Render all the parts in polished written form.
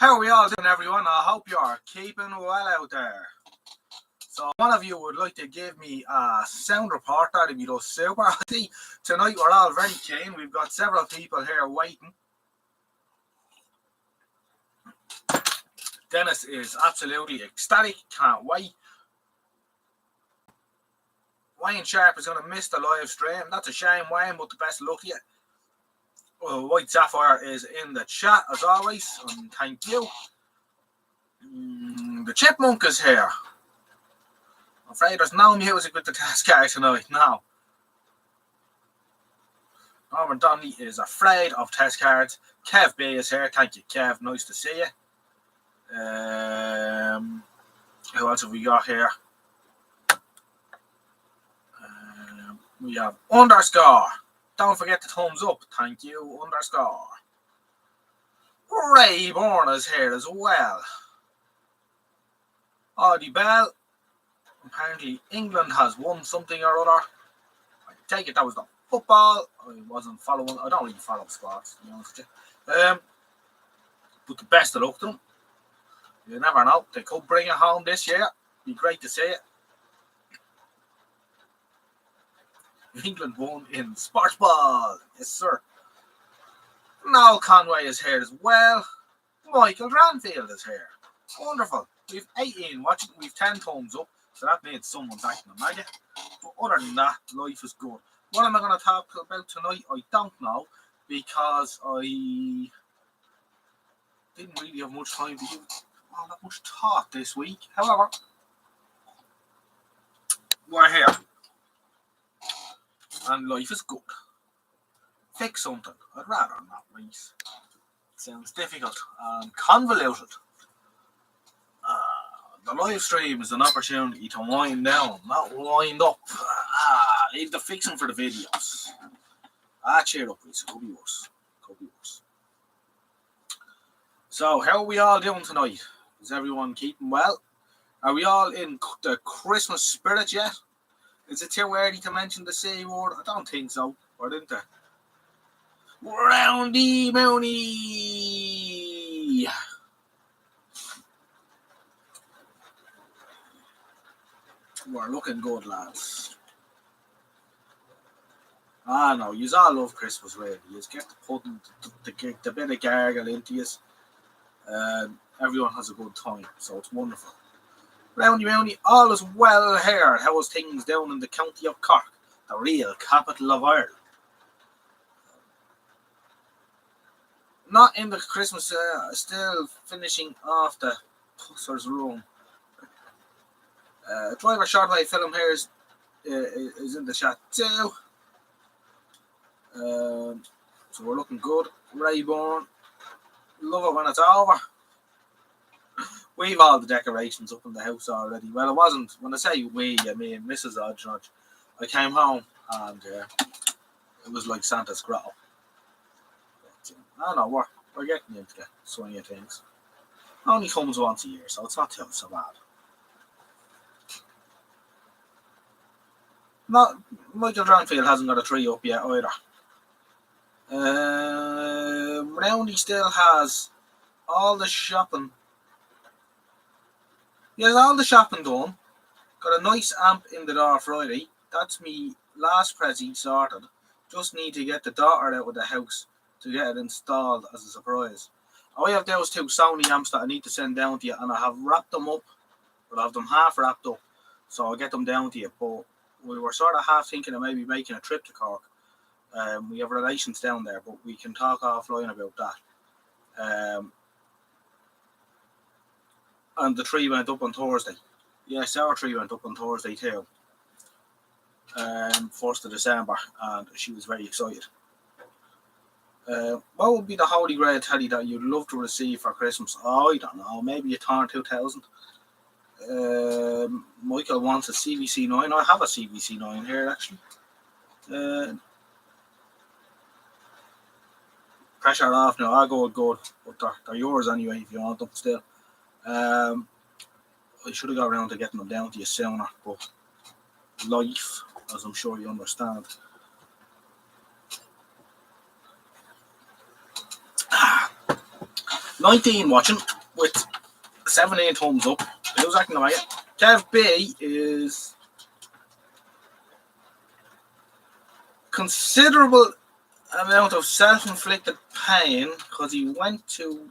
How are we all doing, everyone? I hope you are keeping well out there. So, one of you would like to give me a sound report, that'd be just super. I see tonight we're all very keen. We've got several people here waiting. Dennis is absolutely ecstatic, can't wait. Wayne Sharp is going to miss the live stream. That's a shame, Wayne, but the best of luck to you. White Sapphire is in the chat as always, and thank you. The Chipmunk is here. I'm afraid there's no music with the test card tonight. No. Norman Donnelly is afraid of test cards. Kev B is here. Thank you, Kev. Nice to see you. Who else have we got here? We have underscore. Don't forget the thumbs up. Thank you, underscore. Ray Bourne is here as well. Audie Bell. Apparently England has won something or other. I take it that was the football. I wasn't following. I don't really follow sports, to be honest with you. But the best of luck to them. You never know. They could bring it home this year. Be great to see it. England won in sports ball. Yes, sir. Noel Conway is here as well. Michael Granfield is here. Wonderful. We've 18 watching. We've 10 thumbs up. So that made someone's acting a maggot. But other than that, life is good. What am I going to talk about tonight? I don't know. Because I didn't really have much time to give all that much thought this week. However, we're here. And life is good. Fix something. I'd rather not, Reese. It sounds difficult and convoluted. The live stream is an opportunity to wind down, not wind up. Leave the fixing for the videos. Cheer up, Reese. Could be worse. So, how are we all doing tonight? Is everyone keeping well? Are we all in the Christmas spirit yet? Is it too early to mention the C word? I don't think so. Or didn't they? Roundy Mooney! We're looking good, lads. No, you all love Christmas, really. You get the pudding, the bit of gargle into you. Everyone has a good time, so it's wonderful. Roundy Mooney, all is well here. How is things down in the county of Cork, the real capital of Ireland? Not in the Christmas, still finishing off the Pusser's room. Driver Shortway film here is in the chat too. So we're looking good. Rayborn, love it when it's over. We've all the decorations up in the house already. Well, it wasn't. When I say we, I mean Mrs. Odgenodge. I came home and it was like Santa's grotto. I don't know, we're getting into the swing of things. It only comes once a year, so it's not so bad. Michael Dranfield hasn't got a tree up yet either. Roundy still has all the shopping. He has all the shopping done. Got a nice amp in the door Friday. That's me last present sorted. Just need to get the daughter out of the house to get it installed as a surprise. I have those two Sony amps that I need to send down to you, and I have wrapped them up, but I have them half wrapped up, so I'll get them down to you. But we were sort of half thinking of maybe making a trip to Cork. We have relations down there, but we can talk offline about that. And the tree went up on Thursday. Yes, our tree went up on Thursday too. 1st of December, and she was very excited. What would be the Holy Grail Teddy that you'd love to receive for Christmas? I don't know, maybe a Tarn 2000. Michael wants a CVC9. I have a CVC9 here, actually. Pressure off now. I'll go with good, but they're yours anyway if you want them still. I should have got around to getting them down to you sooner, but life, as I'm sure you understand. 19 watching with 17 thumbs up. Who's acting away? Kev B is considerable amount of self-inflicted pain because he went to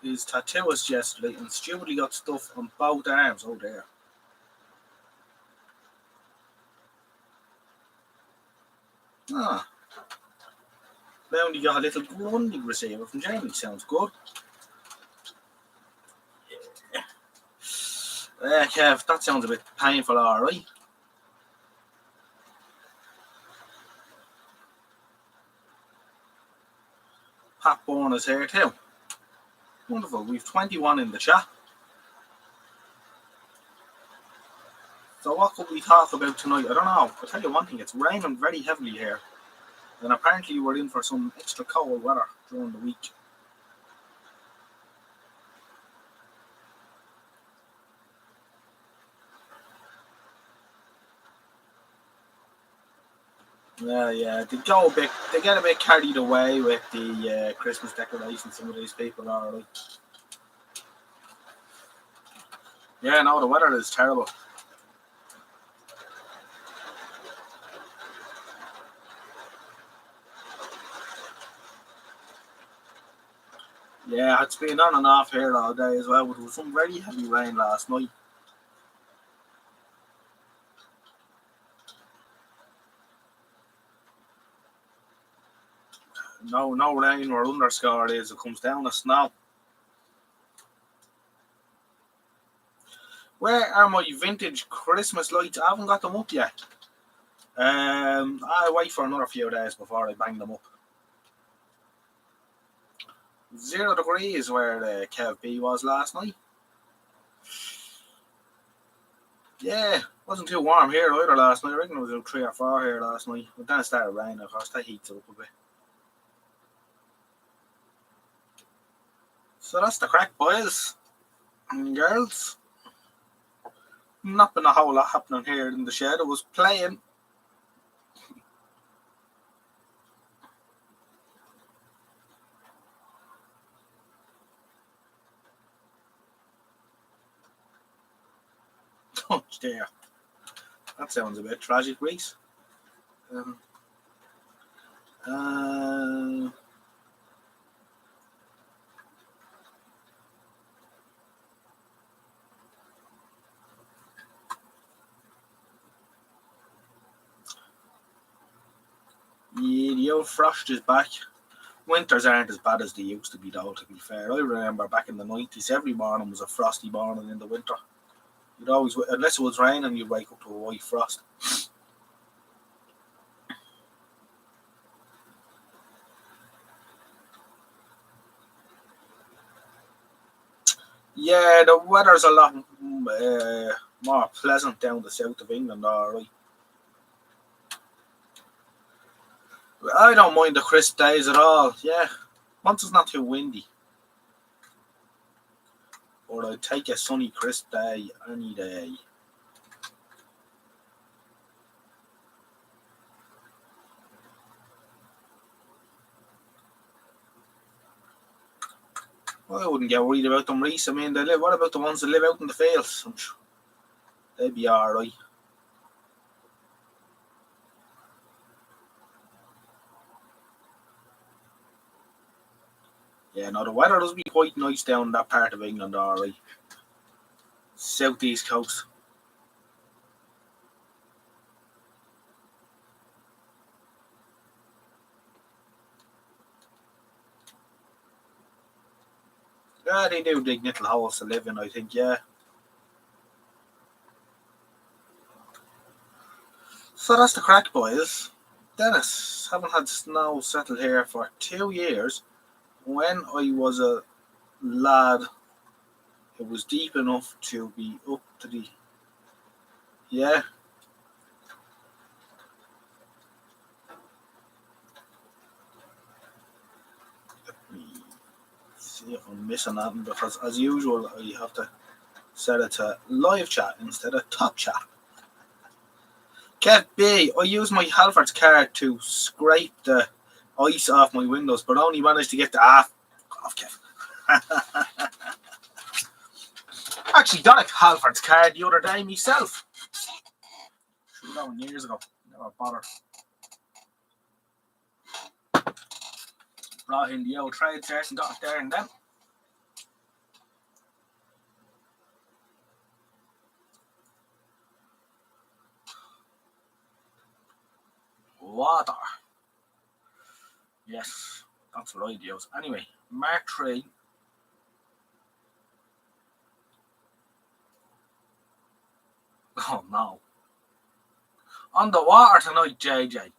his tattooist yesterday and stupidly got stuff on both arms. Oh dear. Ah. Now you got a little Grundig receiver from Germany. Sounds good. Yeah, Kev, that sounds a bit painful, alright. Pat Bourne is here too. Wonderful. We've 21 in the chat. So what could we talk about tonight? I don't know. I'll tell you one thing, it's raining very heavily here. And apparently we're in for some extra cold weather during the week. Yeah. They get a bit carried away with the Christmas decorations. Some of these people are like, yeah, no, the weather is terrible. Yeah, it's been on and off here all day as well, but there was some very heavy rain last night. No rain or underscore it comes down to snow. Where are my vintage Christmas lights? I haven't got them up yet. I'll wait for another few days before I bang them up. 0 degrees where the Kev B was last night. Yeah, wasn't too warm here either last night. I reckon it was about 3 or 4 here last night. But then it started raining, of course. That heats it up a bit. So that's the crack, boys and girls. Not been a whole lot happening here in the shed. I was playing. Oh dear. That sounds a bit tragic, Reese. Yeah, the old frost is back. Winters aren't as bad as they used to be, though, to be fair. I remember back in the 90s, every morning was a frosty morning in the winter. You'd always, unless it was raining, you'd wake up to a white frost. Yeah, the weather's a lot more pleasant down the south of England, alright. I don't mind the crisp days at all, yeah. Once it's not too windy. Or I'd take a sunny, crisp day any day. I wouldn't get worried about them, Reese. I mean, what about the ones that live out in the fields? I'm sure they'd be alright. Yeah, no, the weather does be quite nice down that part of England, alright. Southeast coast. Yeah, they do dig little holes to live in, I think, yeah. So that's the crack, boys. Dennis, haven't had snow settle here for 2 years. When I was a lad, it was deep enough to be up to the... Yeah. Let me see if I'm missing anything, because as usual, I have to set it to live chat instead of top chat. Kev B, I used my Halfords card to scrape the ice off my windows, but only managed to get the off Kev. actually got a Halfords card the other day myself. Should have got one years ago. Never bothered. Brought in the old trade set and got it there and then. Water. Yes, that's what I use. Anyway, Mark 3. Oh no. On the water tonight, JJ.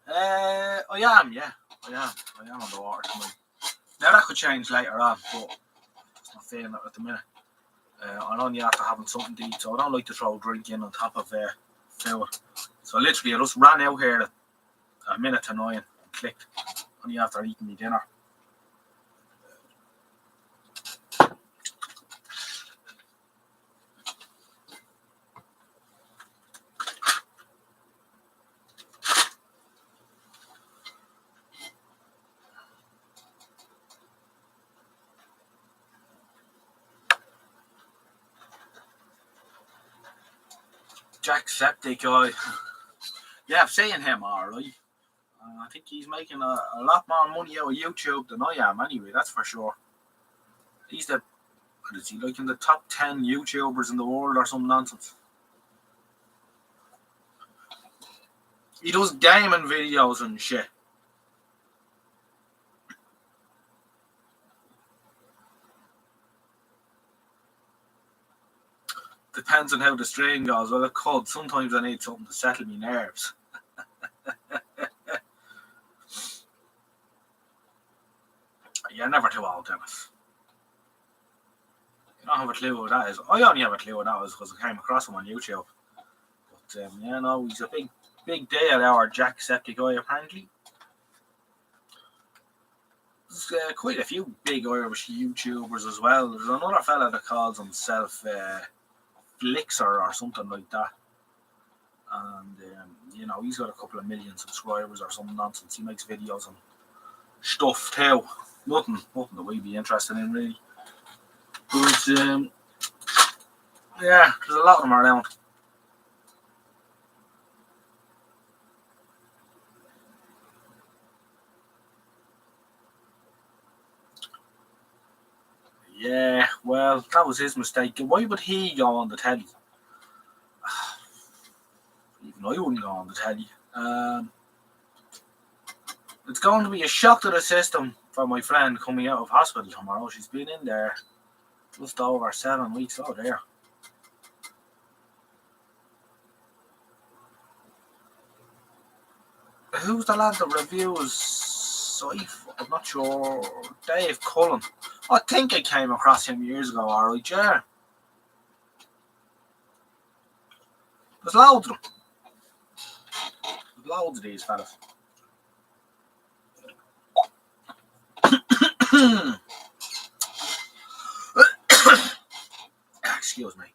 I am, yeah. I am on the water tonight. Now that could change later on, but it's not feeling it at the minute. I'm only after having something to eat, so I don't like to throw a drink in on top of food. So literally I just ran out here at a minute to 9 and clicked only after eating my dinner. Jacksepticeye. Yeah, I've seen him alright. I think he's making a lot more money out of YouTube than I am anyway, that's for sure. He's what is he, like in the top 10 YouTubers in the world or some nonsense? He does gaming videos and shit. Depends on how the stream goes. Well, it could. Sometimes I need something to settle my nerves. You're never too old, Dennis. You don't have a clue what that is. I only have a clue what that is because I came across him on YouTube. But yeah, no, he's a big day at our Jacksepticeye apparently. There's quite a few big Irish YouTubers as well. There's another fella that calls himself Flixer or something like that. And you know, he's got a couple of million subscribers or some nonsense. He makes videos on stuff too. Nothing that we'd be interested in really. But yeah, there's a lot of them around. Yeah, well, that was his mistake. Why would he go on the telly? Even I wouldn't go on the telly. It's going to be a shock to the system for my friend coming out of hospital tomorrow. She's been in there just over 7 weeks. Oh, there. Who's the lad that reviews Sife? I'm not sure. Dave Cullen. I think I came across him years ago, alright, yeah. There's loads of them. There's loads of these fellas. Excuse me.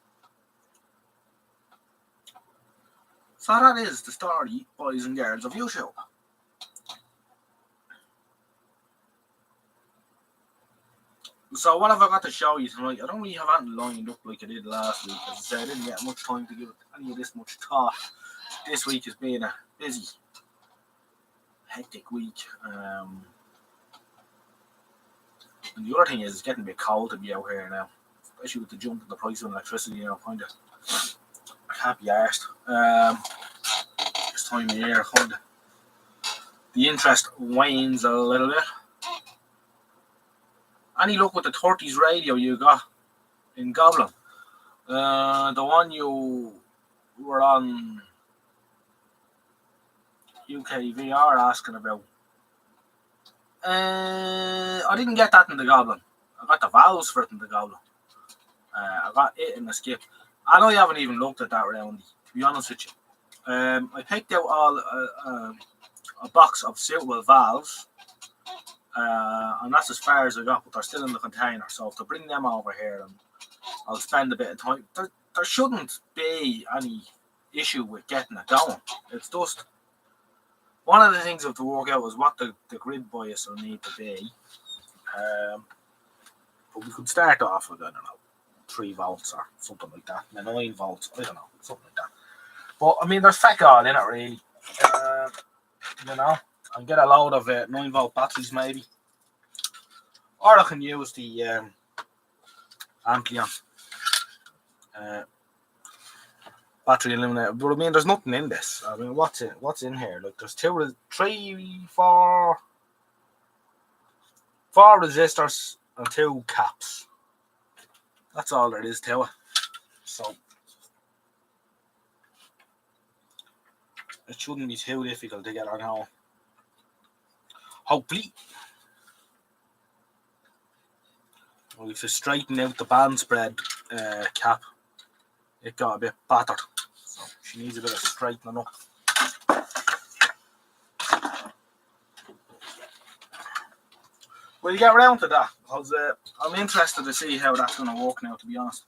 So that is the story, boys and girls, of YouTube. So what have I got to show you tonight? I don't really have anything lined up like I did last week. As I said, I didn't get much time to give it any of this much thought. This week has been a busy, hectic week. And the other thing is, it's getting a bit cold to be out here now, especially with the jump in the price of electricity. You know, kind of, I can't be arsed. This time of year, kind of, the interest wanes a little bit. Any luck with the 30s radio you got in Goblin? The one you were on UKVR asking about. I didn't get that in the Goblin. I got the valves for it in the Goblin. I got it in the skip. And I haven't even looked at that round, to be honest with you. I picked out a box of suitable valves. And that's as far as I got, but they're still in the container. So to bring them over here, and I'll spend a bit of time. There shouldn't be any issue with getting it going. It's just one of the things I have to work out is what the grid bias will need to be. But we could start off with, I don't know, 3 volts or something like that. 9 volts, I don't know, something like that. But I mean, there's feck all in it, really. You know, I can get a load of 9 volt batteries maybe, or I can use the Ampleon battery illuminator. But I mean, there's nothing in this. I mean, what's in here? Like, there's 4 resistors and 2 caps. That's all there is to it. So it shouldn't be too difficult to get on now. Hopefully. We have to straighten out the band spread cap. It got a bit battered, so she needs a bit of straightening up. We'll get around to that, because I'm interested to see how that's going to work now, to be honest.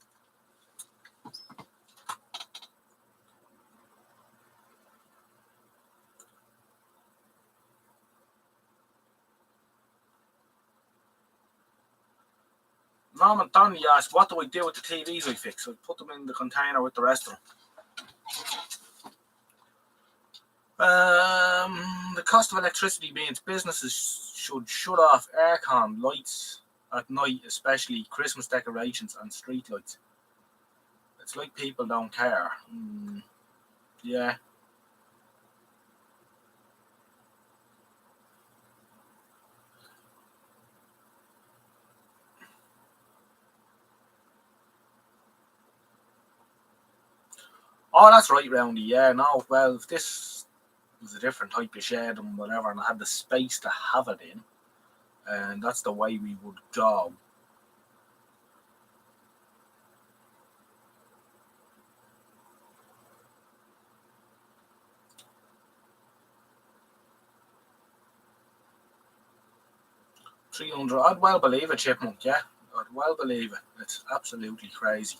Norman Tony asked, what do I do with the TVs I fix? I put them in the container with the rest of them. The cost of electricity means businesses should shut off aircon lights at night, especially Christmas decorations and street lights. It's like people don't care. Yeah. Oh, that's right, Roundy. Yeah, no, well, if this was a different type of shed and whatever, and I had the space to have it in, and that's the way we would go. $300. I'd well believe it, Chipmunk. Yeah, I'd well believe it. It's absolutely crazy.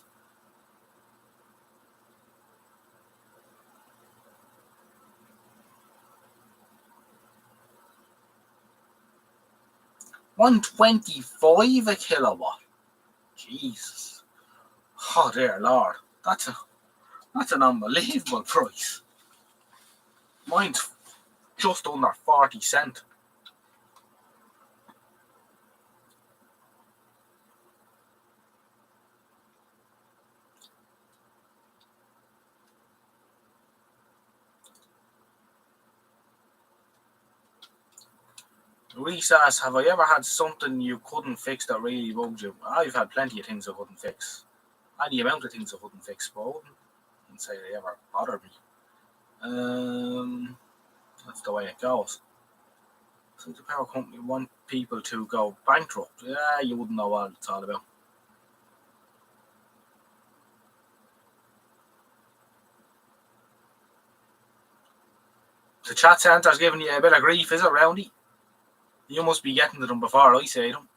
$125 a kilowatt. Jesus. Oh dear Lord. That's an unbelievable price. Mine's just under 40 cents. Reese asks, have I ever had something you couldn't fix that really bugged you? I've had plenty of things I couldn't fix. Any amount of things I couldn't fix, but I wouldn't say they ever bothered me. That's the way it goes. So the power company want people to go bankrupt. Yeah, you wouldn't know what it's all about. The chat centre's giving you a bit of grief, is it, Roundy? You must be getting to them before I say them.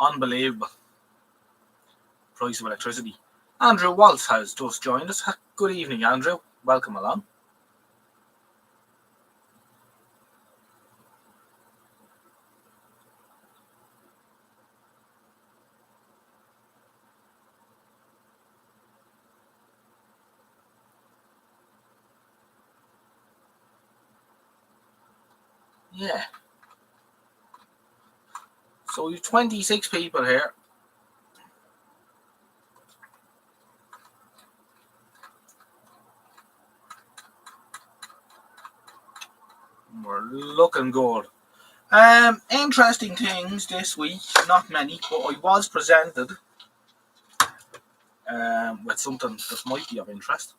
Unbelievable. Price of electricity. Andrew Waltz has just joined us. Good evening, Andrew. Welcome along. Yeah. So we've 26 people here. We're looking good. Interesting things this week. Not many, but I was presented with something that might be of interest.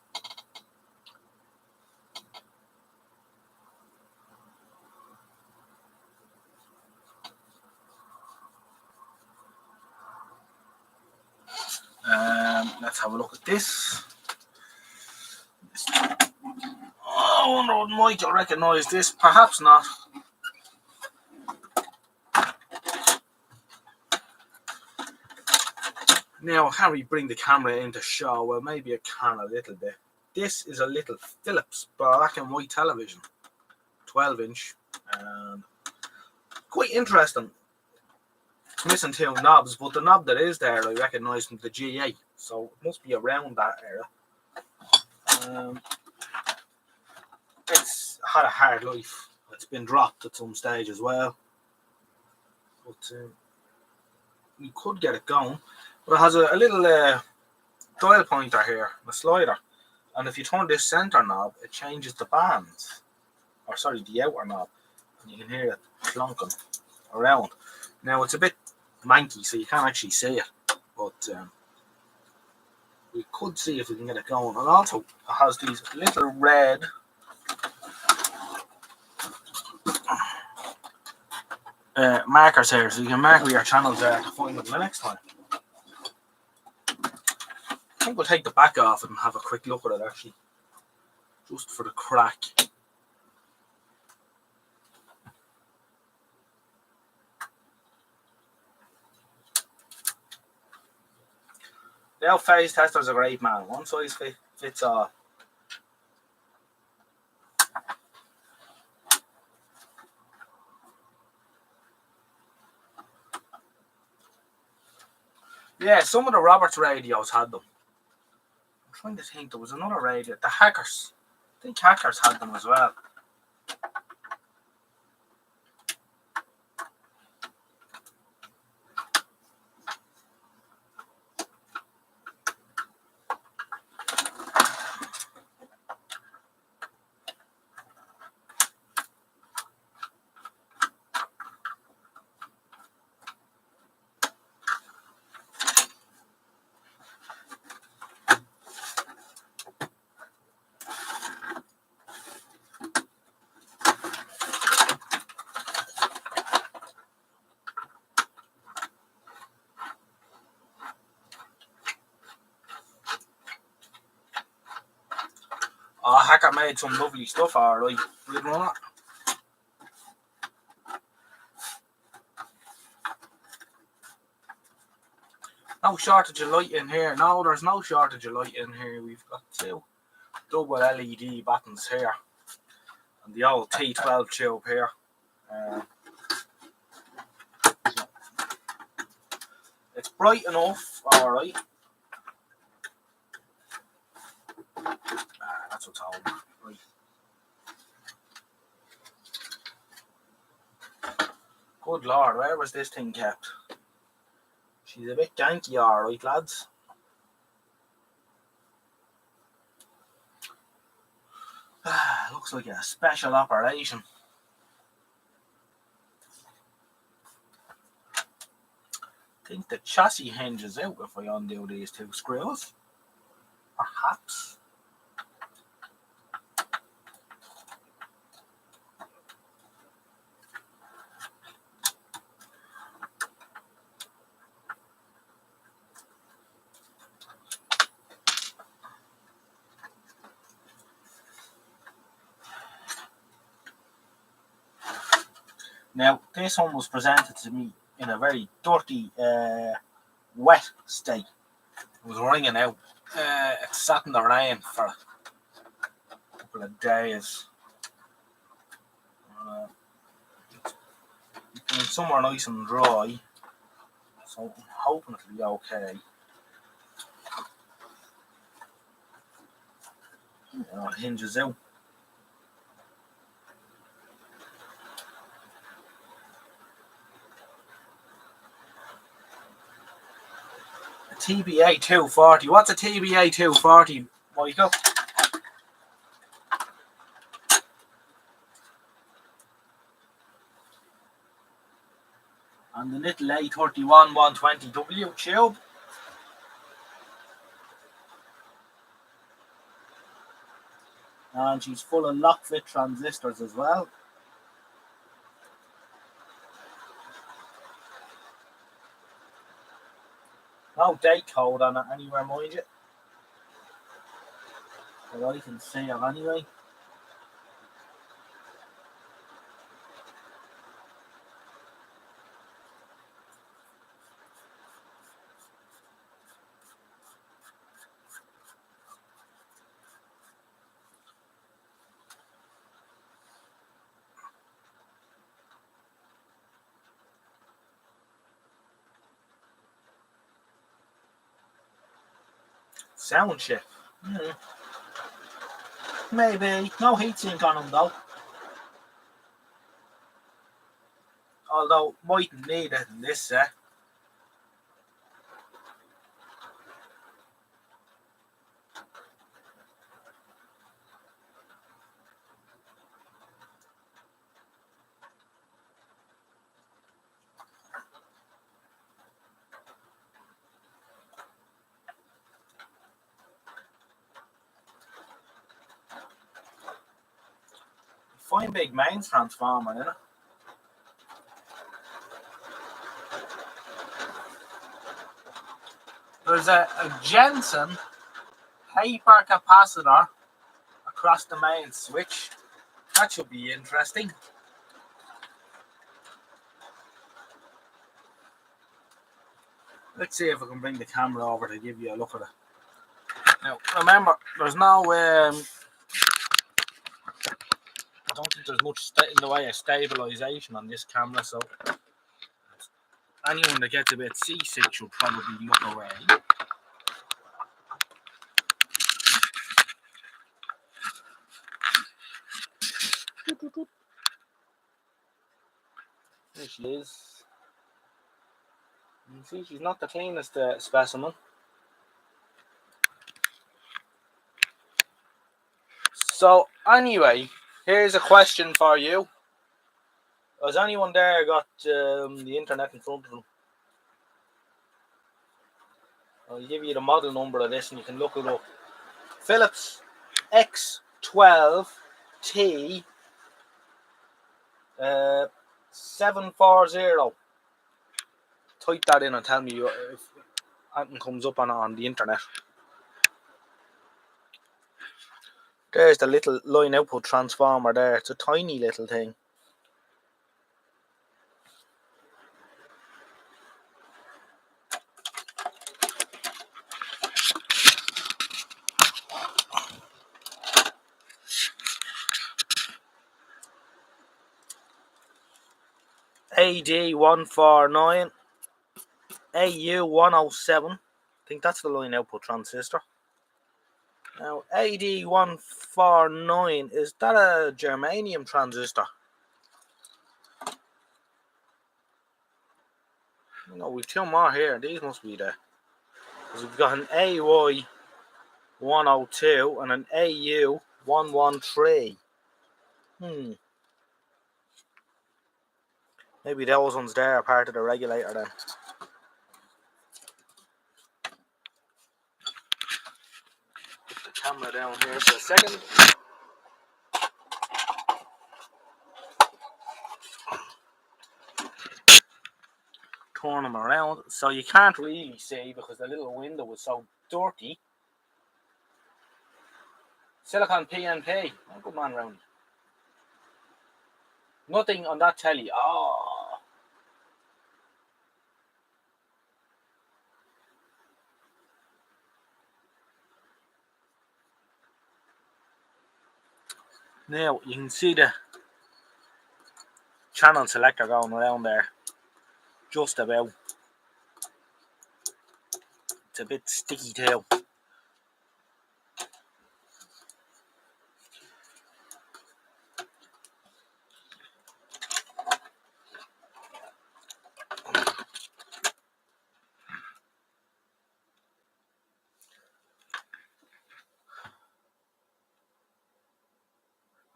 Let's have a look at this. Oh, I wonder would Michael recognise this? Perhaps not. Now, how do we bring the camera into show? Well, maybe I can a little bit. This is a little Philips black and white television, 12-inch, and quite interesting. It's missing two knobs, but the knob that is there, I recognise from the G8, so it must be around that area. It's had a hard life. It's been dropped at some stage as well, but you could get it going. But it has a little dial pointer here, a slider, and if you turn this center knob, it changes the bands, or sorry, the outer knob, and you can hear it clunking around. Now it's a bit manky, so you can't actually see it, but we could see if we can get it going. And also, it has these little red markers here, so you can mark where your channels are to find them the next time. I think we'll take the back off and have a quick look at it actually, just for the crack. The out phase tester's a great man. One size fits all. Yeah, some of the Roberts radios had them. I'm trying to think, there was another radio, the Hackers. I think Hackers had them as well. Oh, Hacker made some lovely stuff, alright. Believe it or not. No shortage of light in here. No, there's no shortage of light in here. We've got two double LED buttons here, and the old T12 tube here. It's bright enough, alright. That's what's holding. Right. Good lord, where was this thing kept? She's a bit janky, alright, lads. Looks like a special operation. I think the chassis hinges out if I undo these two screws. Perhaps. Now, this one was presented to me in a very dirty, wet state. It was raining out. It sat in the rain for a couple of days. It's been somewhere nice and dry, so I'm hoping it'll be okay. It hinges out. A TBA 240. What's a TBA 240, Michael? And the little A31 120W tube. And she's full of lock-fit transistors as well. No date code on it anywhere, mind you. that I can see of anyway. Sound chip. Maybe. No heatsink on them though. Although, mightn't need it in this set. Fine big mains transformer, isn't it? There's a Jensen hyper capacitor across the main switch. That should be interesting. Let's see if I can bring the camera over to give you a look at it. Now, remember, there's no I don't think there's much in the way of stabilisation on this camera, so anyone that gets a bit seasick should probably look away. There she is. You can see she's not the cleanest specimen. So, anyway, here's a question for you. Has anyone there got the internet in front of them? I'll give you the model number of this and you can look it up. Philips X12T 740. Type that in and tell me if anything comes up on the internet. There's the little line output transformer there. It's a tiny little thing. AD149 AU107. I think that's the line output transistor. Now, AD149, is that a germanium transistor? No, we've two more here. These must be there. Because we've got an AY102 and an AU113. Maybe those ones there are part of the regulator then. Put the camera down here for a second. Turn them around so you can't really see because the little window was so dirty. Silicon PNP. Oh, good man, Round. Nothing on that telly. Oh. Now you can see the channel selector going around there. Just about. It's a bit sticky too.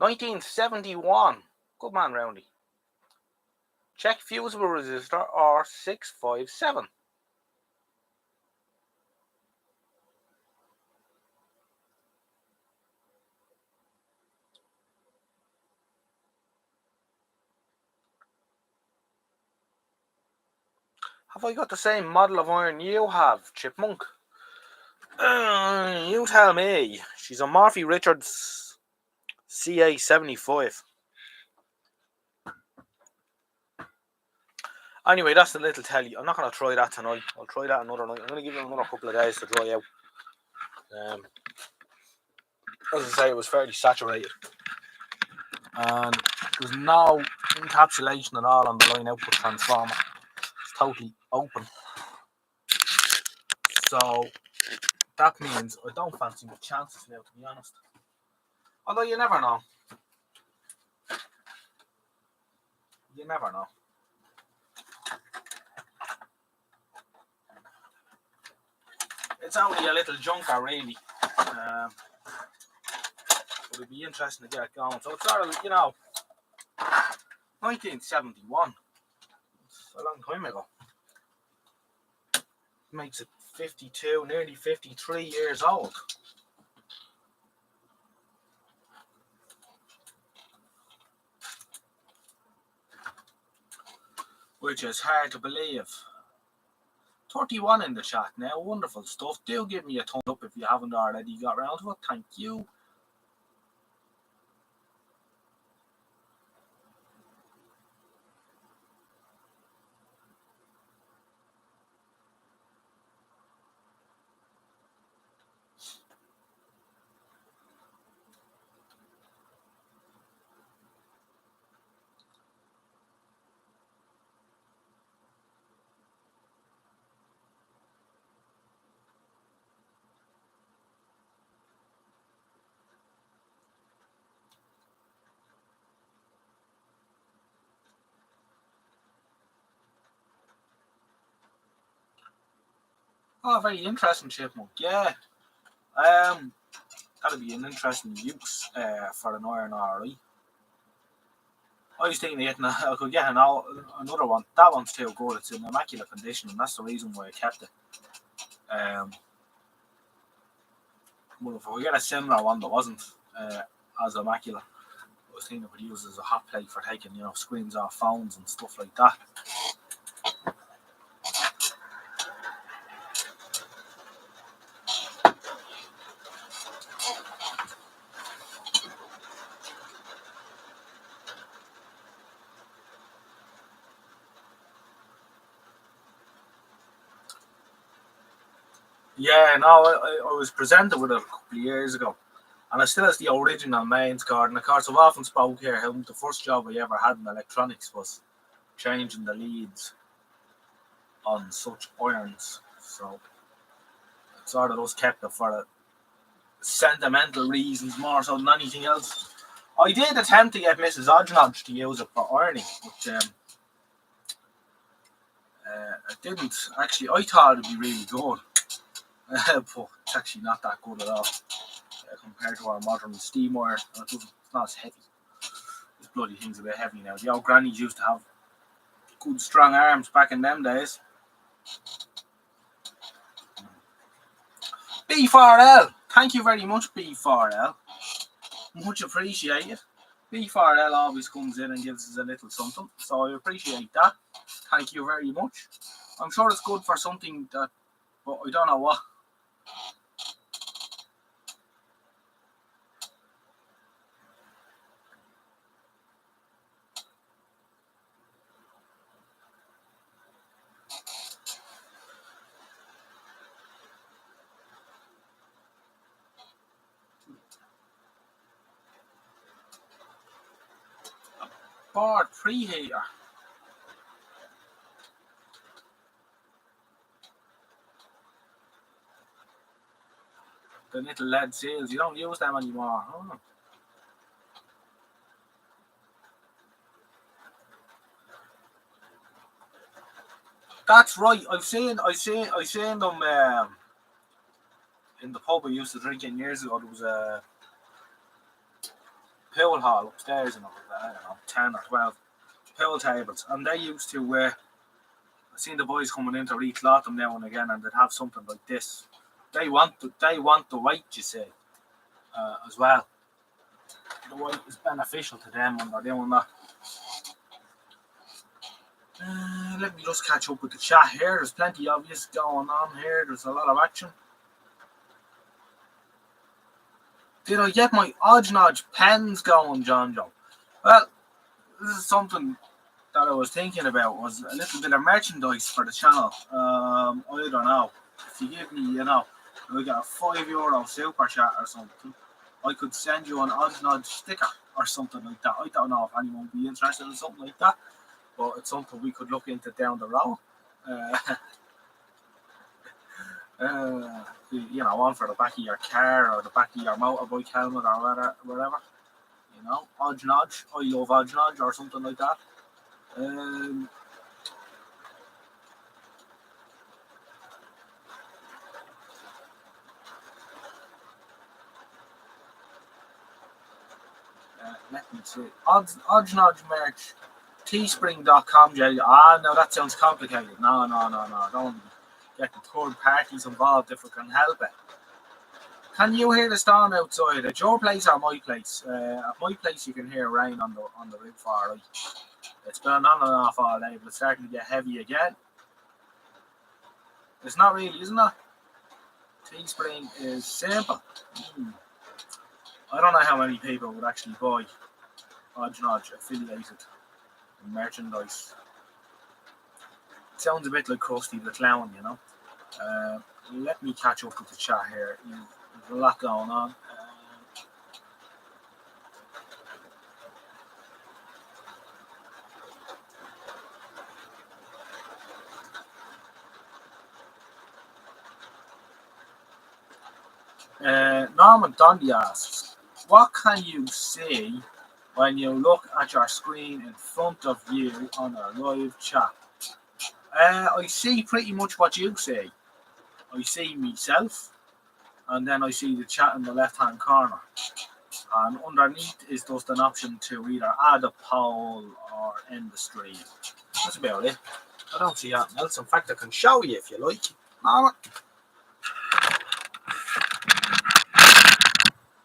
(1971). Good man, Roundy. Check fusible resistor R657. Have I got the same model of iron you have, Chipmunk? You You tell me. She's a Murphy Richards CA75. Anyway, that's the little telly. I'm not going to try that tonight. I'll try that another night. I'm going to give it another couple of days to dry out. As I say, it was fairly saturated. And there's no encapsulation at all on the line output transformer. It's totally open. So that means I don't fancy my chances now, to be honest. Although you never know. You never know. It's only a little junker, really. But it'd be interesting to get it going. So it's sort of, 1971. It's a long time ago. Makes it 52, nearly 53 years old. Which is hard to believe. 31 in the chat now. Wonderful stuff. Do give me a thumbs up if you haven't already got around to it. Thank you. Oh, very interesting, Chipmunk. Yeah. That'll be an interesting use for an iron RI. I was thinking I could get another one. That one's too good. It's in immaculate condition, and that's the reason why I kept it. Well, if I get a similar one that wasn't as immaculate, I was thinking I could use it as a hot plate for taking, screens off phones and stuff like that. Yeah, no, I was presented with it a couple of years ago, and it still has the original mains card. And of course, I've often spoke here how the first job I ever had in electronics was changing the leads on such irons. So it sort of just kept it for sentimental reasons more so than anything else. I did attempt to get Mrs. Odgenodge to use it for ironing, but it didn't. Actually, I thought it'd be really good. But it's actually not that good at all compared to our modern steam iron. It's not as heavy. This bloody thing's a bit heavy now. The old grannies used to have good strong arms back in them days. B4L, thank you very much, B4L. Much appreciated. B4L always comes in and gives us a little something, so I appreciate that. Thank you very much. I'm sure it's good for something that, but I don't know what. Board preheater. The little lead seals, you don't use them anymore. Oh. That's right. I've seen them in the pub I used to drink in years ago. There was a pool hall upstairs, and I don't know, 10 or 12 pool tables, and they used to. I've seen the boys coming in to recloth them now and again, and they'd have something like this. They want the white, you see, as well. The white is beneficial to them when they're doing that. Let me just catch up with the chat here. There's plenty obvious going on here. There's a lot of action. Did I get my Odge pens going, John Joe? Well, this is something that I was thinking about, was a little bit of merchandise for the channel. I don't know. If you give me, we got a €5 super chat or something, I could send you an Odge sticker or something like that. I don't know if anyone would be interested in something like that, but it's something we could look into down the road. One for the back of your car or the back of your motorbike helmet or whatever. Odge, I love Odge or something like that. Let me see. Odge merch. Teespring.com, Jay. No, that sounds complicated. No. Don't get the third parties involved if we can help it. Can you hear the storm outside? At your place or my place? At my place, you can hear rain on the roof. All right. It's been on and off all day, but it's starting to get heavy again. It's not really, isn't it? Teespring is simple. I don't know how many people would actually buy Odge affiliated merchandise. It sounds a bit like Krusty the Clown, Let me catch up with the chat here. There's a lot going on. Norman Dundee asks, what can you see when you look at your screen in front of you on a live chat? I see pretty much what you see. I see myself, and then I see the chat in the left-hand corner. And underneath is just an option to either add a poll or end the stream. That's about it. I don't see anything else. In fact, I can show you if you like.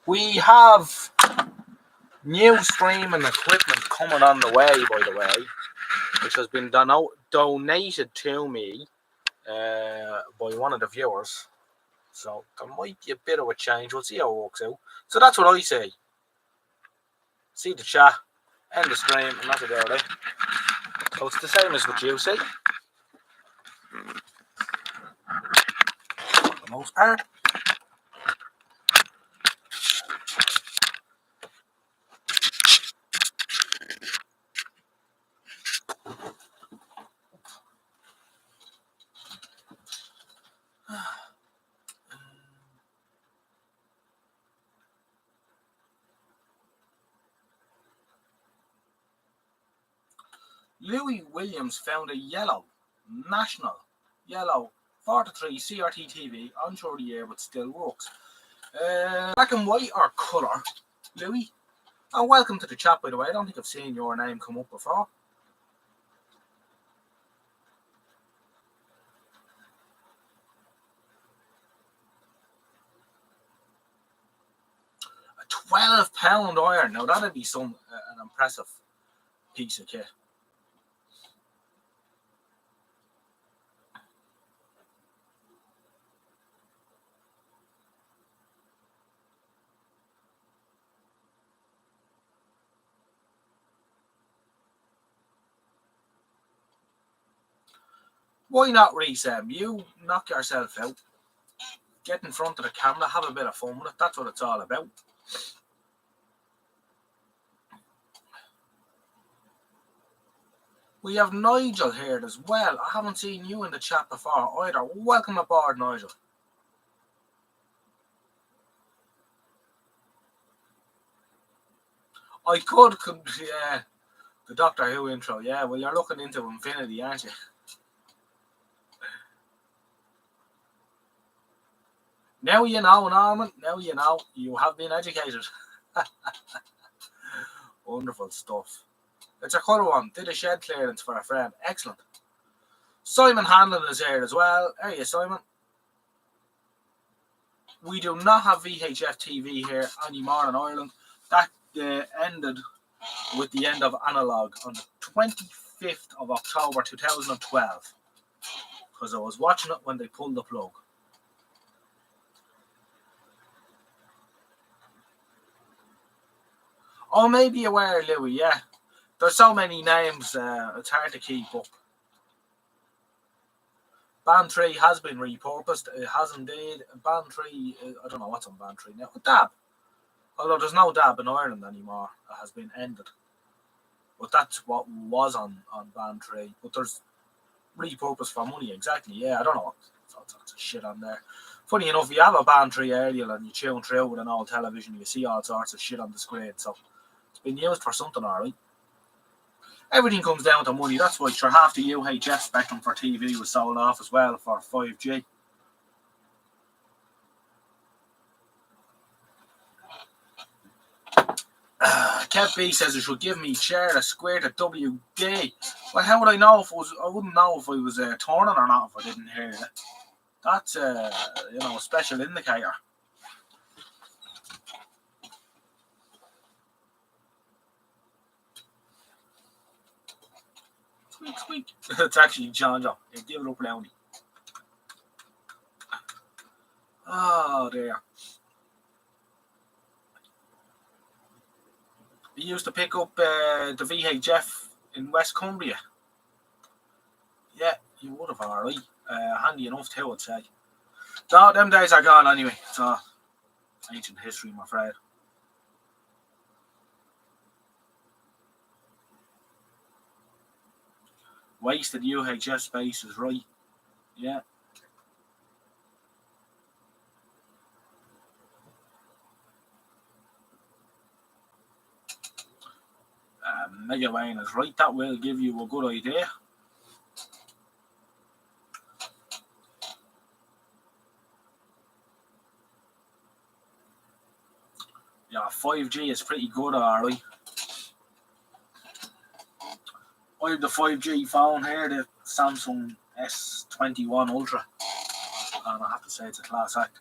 We have new streaming equipment coming on the way, by the way, which has been donated to me by one of the viewers. So there might be a bit of a change. We'll see how it works out. So that's what I say. See the chat, end the stream, and that's about it. So it's the same as what you say. For the most part. Louis Williams found a national yellow 43 CRT TV on through the air, but still works. Black and white or colour, Louis? And welcome to the chat, by the way. I don't think I've seen your name come up before. A £12 iron. Now that'd be an impressive piece of kit. Why not, Reese? You knock yourself out. Get in front of the camera, have a bit of fun with it. That's what it's all about. We have Nigel here as well. I haven't seen you in the chat before either. Welcome aboard, Nigel. I could, yeah, the Doctor Who intro. Yeah, well, you're looking into infinity, aren't you? Now you know, Norman. Now you know. You have been educated. Wonderful stuff. It's a colour one. Did a shed clearance for a friend. Excellent. Simon Hanlon is here as well. There you, Simon. We do not have VHF TV here anymore in Ireland. That ended with the end of analog on the 25th of October 2012. Because I was watching it when they pulled the plug. Oh, maybe aware, Louis, yeah. There's so many names, it's hard to keep up. Bantry has been repurposed. It has indeed. Bantry, I don't know what's on Bantry now. Dab. Although there's no Dab in Ireland anymore. It has been ended. But that's what was on Bantry. But there's repurposed for money, exactly. Yeah, I don't know what. Lots of shit on there. Funny enough, you have a Bantry aerial and you tune through with an old television, you see all sorts of shit on the screen. So it's been used for something, alright. Everything comes down to money. That's why sure half the UHF spectrum for TV was sold off as well for 5G. Kev B says it should give me share a square to WD. Well, how would I know if it was? I wouldn't know if I was turning or not if I didn't hear it. That's a special indicator. Squeak, squeak. It's actually John. Yeah, give it up, Lowney. Oh, dear. We used to pick up the VHF in West Cumbria. Yeah, you would have, alright. Handy enough too, I'd say. No, them days are gone anyway. It's all ancient history, I'm afraid. Wasted UHF space is right. Yeah. Mega Wayne is right. That will give you a good idea. Yeah, 5G is pretty good, alright. I have the 5G phone here, the Samsung S21 Ultra, and I have to say it's a class act.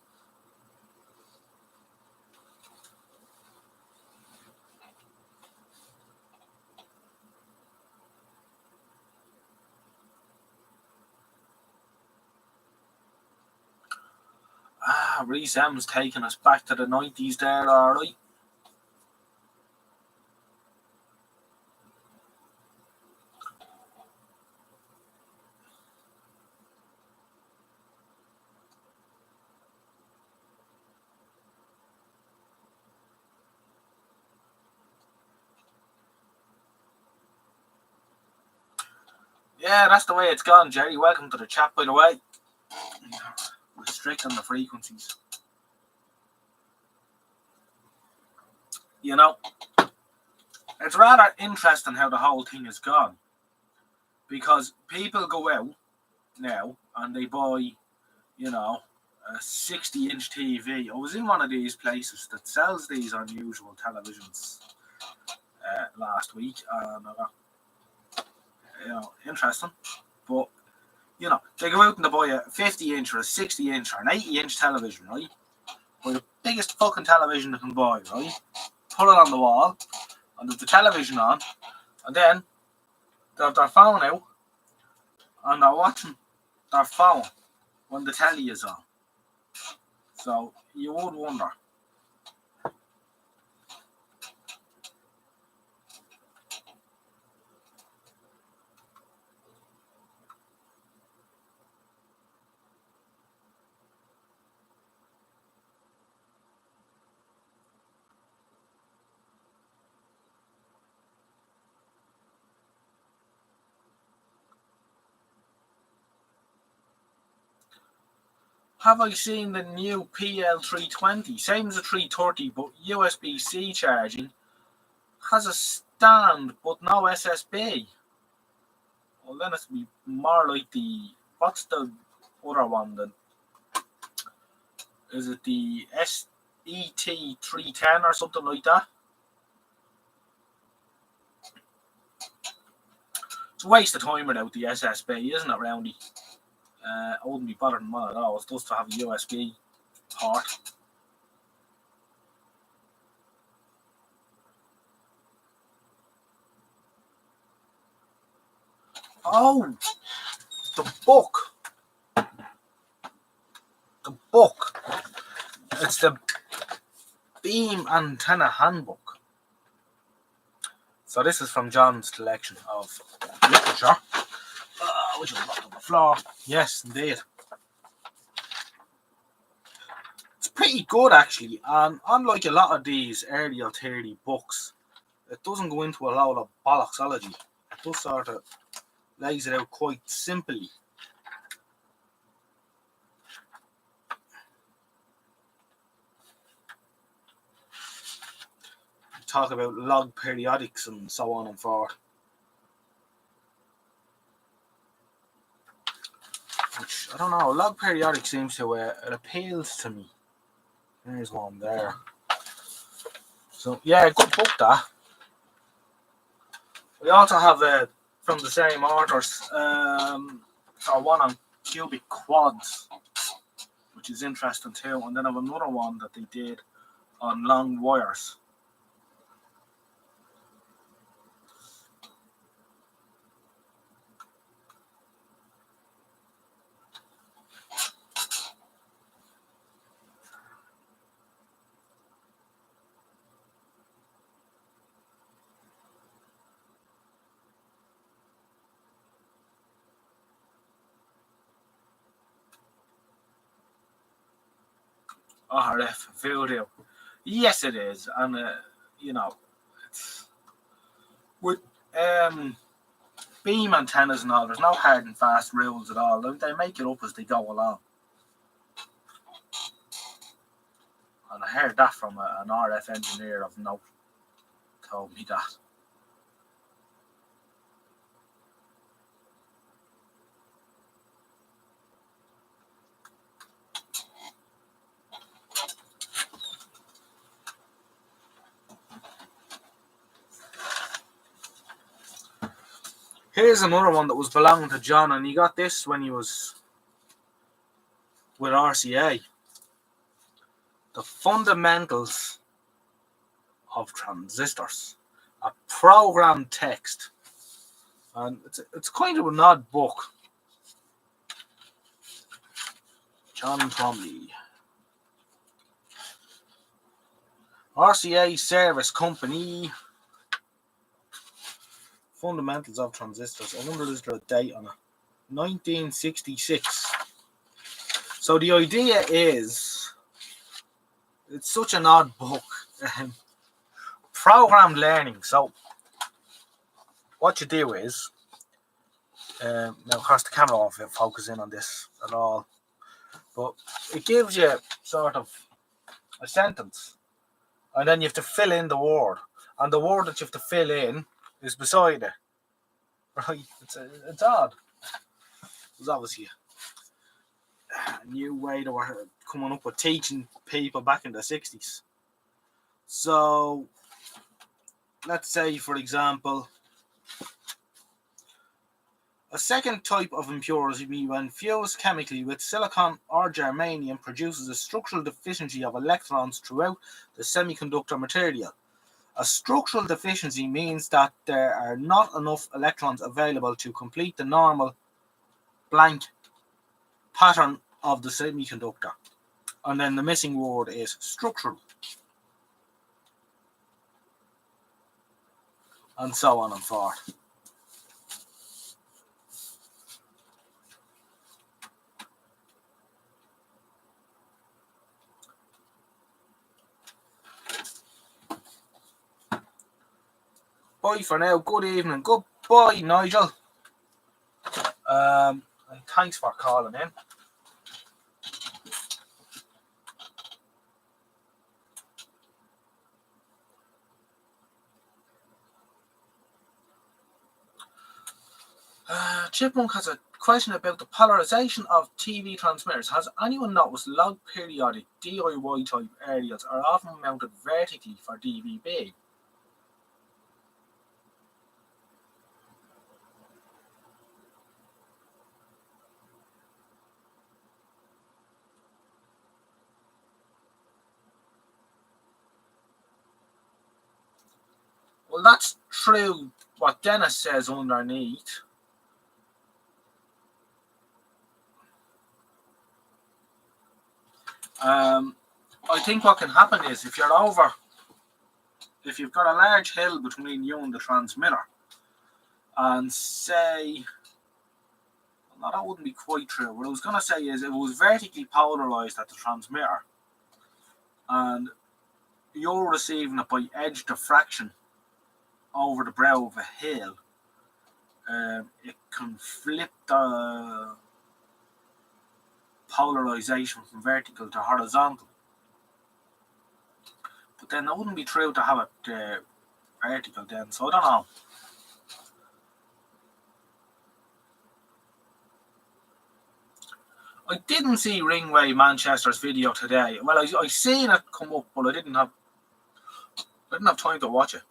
Reese M's taking us back to the 90s there, alright. Yeah, that's the way it's gone, Jerry. Welcome to the chat, by the way. Restricting the frequencies. You know, it's rather interesting how the whole thing has gone. Because people go out now and they buy, a 60-inch TV. I was in one of these places that sells these unusual televisions last week, and I got, interesting. But, they go out and they buy a 50-inch or a 60-inch or an 80-inch television, right? Buy the biggest fucking television they can buy, right? Put it on the wall, and there's the television on, and then they have their phone out, and they're watching their phone when the telly is on. So you would wonder. Have I seen the new PL320? Same as the 330, but USB-C charging. Has a stand, but no SSB. Well, then it's be more like what's the other one then? Is it the SET310 or something like that? It's a waste of time without the SSB, isn't it, Roundy? I wouldn't be bothered in one at all. It's just to have a USB port. Oh, the book. The book. It's the Beam Antenna Handbook. So this is from John's collection of literature, which is on the floor. Yes, indeed. It's pretty good, actually, and unlike a lot of these early alterity books, it doesn't go into a lot of bollocksology. It just sort of lays it out quite simply. Talk about log periodics and so on and forth. Which, I don't know, log periodic seems to, it appeals to me. There's one there. So, yeah, good book, that. We also have, from the same authors, one on cubic quads, which is interesting too. And then I have another one that they did on long wires. RF voodoo. Yes, it is. And, it's with beam antennas and all, there's no hard and fast rules at all. They make it up as they go along. And I heard that from an RF engineer of note. Told me that. Here's another one that was belonging to John, and he got this when he was with RCA. The Fundamentals of Transistors. A program text. And it's kind of an odd book. John Twombly. RCA Service Company. Fundamentals of Transistors. I wonder is there a date on it. 1966. So the idea is, it's such an odd book. Programmed learning. So what you do is, now of course the camera won't focus in on this at all, but it gives you sort of a sentence, and then you have to fill in the word, and the word that you have to fill in is beside it. Right? It's odd. There's obviously a new way they were coming up with teaching people back in the 60s. So let's say, for example, a second type of impurity, when fused chemically with silicon or germanium, produces a structural deficiency of electrons throughout the semiconductor material. A structural deficiency means that there are not enough electrons available to complete the normal blank pattern of the semiconductor. And then the missing word is structural. And so on and forth. Bye for now. Good evening. Goodbye, Nigel. And thanks for calling in. Chipmunk has a question about the polarization of TV transmitters. Has anyone noticed log periodic DIY type aerials are often mounted vertically for DVB? Well, that's true what Dennis says underneath. I think what can happen is if you're over if you've got a large hill between you and the transmitter, and say, no, that wouldn't be quite true. What I was going to say is, if it was vertically polarized at the transmitter, and you're receiving it by edge diffraction over the brow of a hill, it can flip the polarization from vertical to horizontal. But then it wouldn't be true to have it vertical then, so I don't know. I didn't see Ringway Manchester's video today. Well, I seen it come up, but I didn't have time to watch it.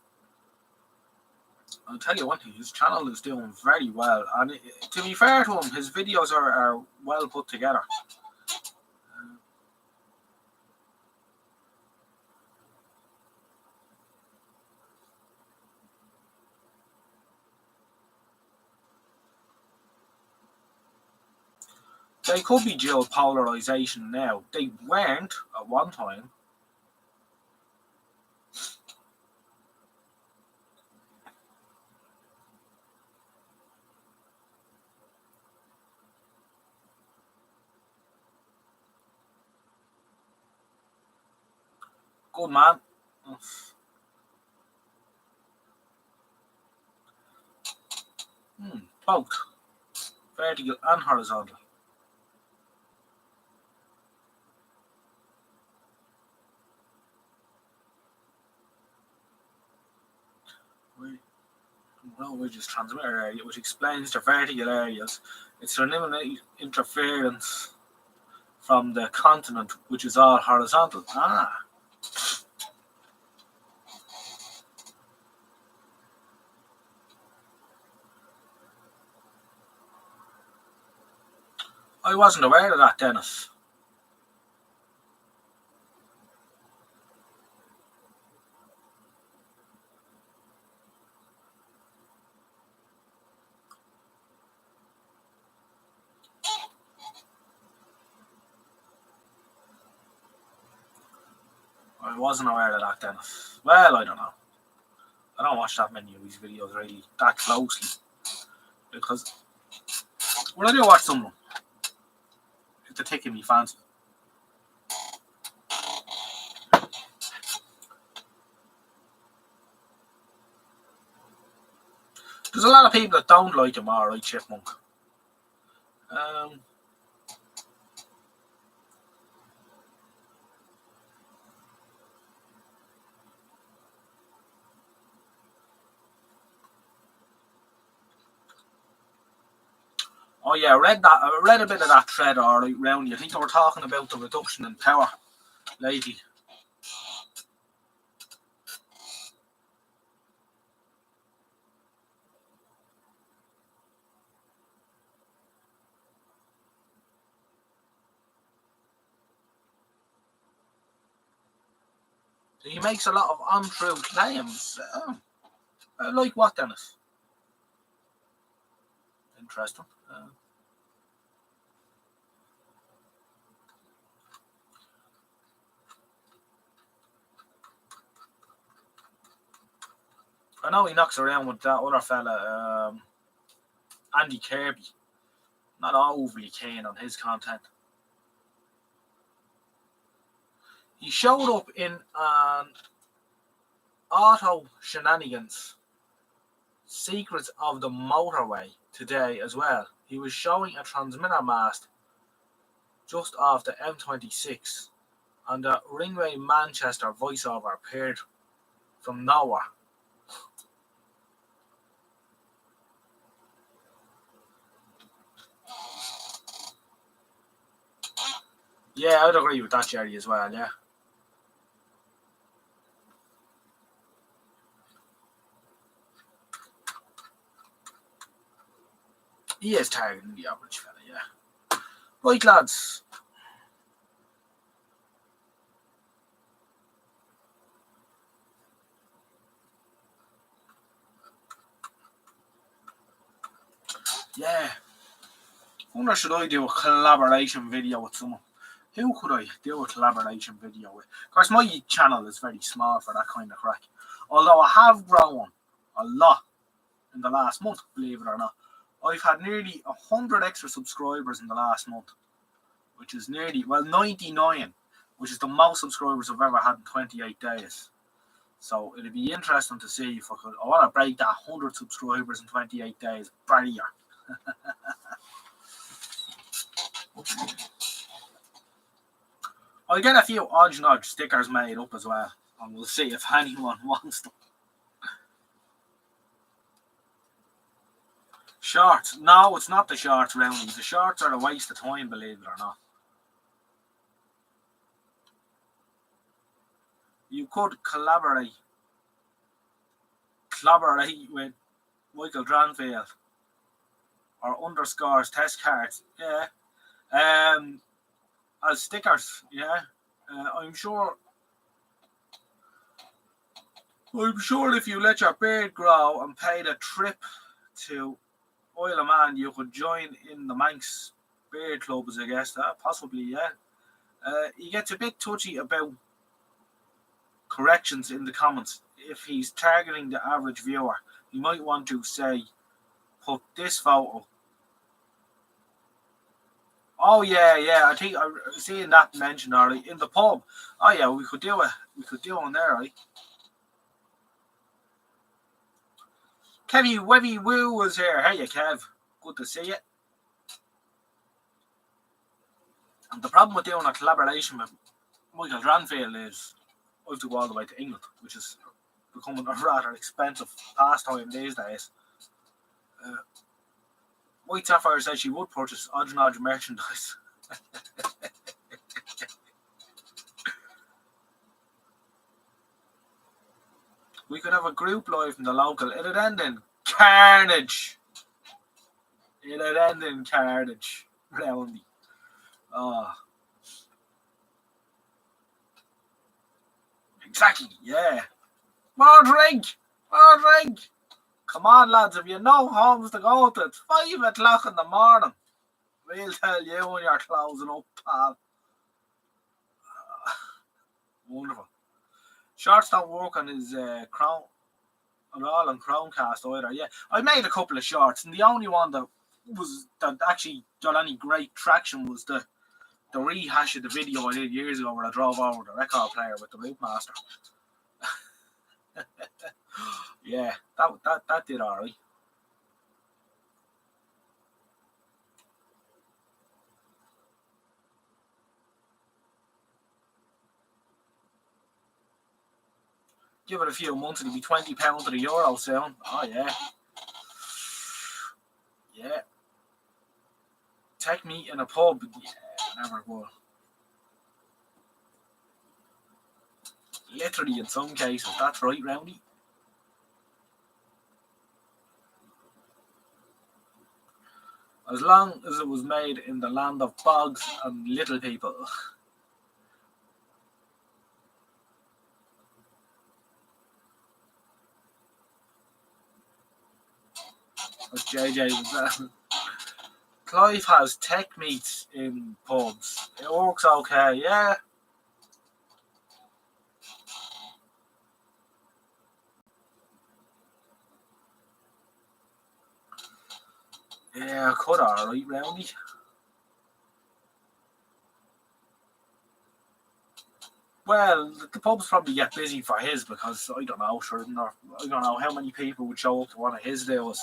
I'll tell you one thing, his channel is doing very well, and to be fair to him, his videos are well put together. They could be dual polarization now. They weren't at one time. Good man. Both vertical and horizontal. Well, we just transmitter area, which explains the vertical areas. It's an interference from the continent, which is all horizontal. I wasn't aware of that, Dennis. I wasn't aware of that, Dennis. Well, I don't know. I don't watch that many of these videos really that closely, because when I do watch someone, it's a tick in me fancy. There's a lot of people that don't like him, alright, Chipmunk. Oh yeah, I read a bit of that thread alright round you. I think they were talking about the reduction in power lately. He makes a lot of untrue claims. Like what, Dennis? Interesting. I know he knocks around with that other fella, Andy Kirby. Not overly keen on his content. He showed up in an Auto Shenanigans Secrets of the Motorway today as well. He was showing a transmitter mast just off the M26, and the Ringway Manchester voiceover appeared from nowhere. Yeah, I'd agree with that, Jerry, as well, yeah. He is targeting the average fella, yeah. Right, lads. Yeah. I wonder, should I do a collaboration video with someone? Who could I do a collaboration video with? Of course, my channel is very small for that kind of crack. Although I have grown a lot in the last month, believe it or not. I've had nearly 100 extra subscribers in the last month, which is nearly, 99, which is the most subscribers I've ever had in 28 days. So it'd be interesting to see if I want to break that 100 subscribers in 28 days barrier. I'll get a few Odge Nodge stickers made up as well, and we'll see if anyone wants them. Shorts. No, it's not the shorts, Roundy. The shorts are a waste of time, believe it or not. You could collaborate with Michael Granfield or underscores test cards. Yeah. As stickers, yeah. I'm sure if you let your beard grow and paid a trip to Isle of Man, you could join in the Manx Beard Club as a guest. Possibly, yeah. He gets a bit touchy about corrections in the comments. If he's targeting the average viewer, he might want to say, put this photo. Oh yeah. I think I'm seeing that mentioned already in the pub. Oh yeah, we could do it. We could do on there, right? Kevy Webby Woo was here. Hey, Kev. Good to see you. And the problem with doing a collaboration with Michael Granfield is I have to go all the way to England, which is becoming a rather expensive pastime these days. White Sapphire said she would purchase Odge Nodge merchandise. We could have a group live in the local. It'd end in carnage. Roundy. Exactly, yeah. More drink. Come on, lads, if you know homes to go to, it's 5 o'clock in the morning. We'll tell you when you're closing up, pal. Wonderful. Shorts don't work on his Crown, on all on Chromecast either. Yeah, I made a couple of shorts, and the only one that actually got any great traction was the rehash of the video I did years ago where I drove over the record player with the Rootmaster. Yeah, that did alright. Give it a few months, it'll be £20 to the euro soon. Oh yeah. Yeah. Take me in a pub. Yeah, never will. Literally in some cases, that's right, Roundy. As long as it was made in the land of bogs and little people. As JJ was Clive has tech meets in pubs. It works okay, yeah. Yeah, could alright, Roundy. Well, the pubs probably get busy for his because I don't know, sure. I don't know how many people would show up to one of his deals.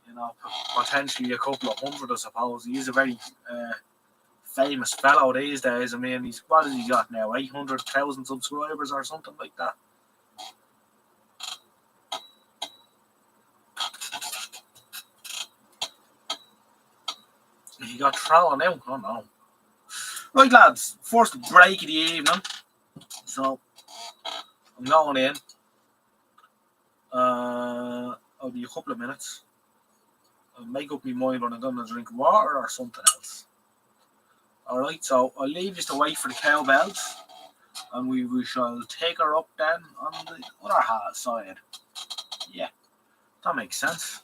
You know, potentially a couple of hundred, I suppose. He's a very famous fellow these days. I mean, what has he got now? 800,000 subscribers or something like that. He got thrown out. Oh no. Right, lads. First break of the evening. So I'm going in. I'll be a couple of minutes. I'll make up my mind when I'm going to drink water or something else. Alright, so I'll leave you to wait for the cowbells. And we shall take her up then on the other side. Yeah, that makes sense.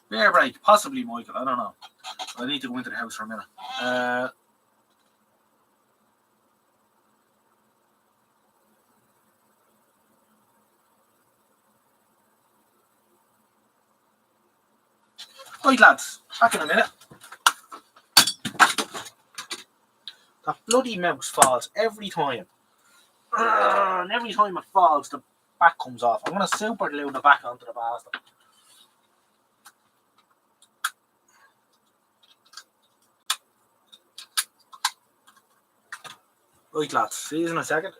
Beer break, possibly, Michael. I don't know. I need to go into the house for a minute. Right, lads, back in a minute. That bloody mouse falls every time. And every time it falls, the back comes off. I'm going to super glue the back onto the bastard. Right, lads, see you in a second.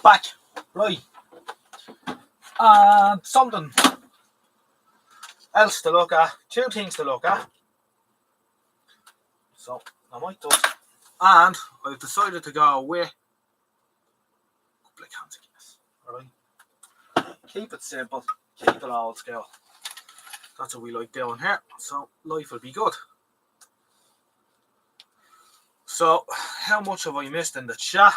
back. Right. And something else to look at. Two things to look at. So I might just, and I've decided to go with a couple of cans of Guinness. Alright. Keep it simple, keep it old school. That's what we like doing here. So life will be good. So how much have I missed in the chat?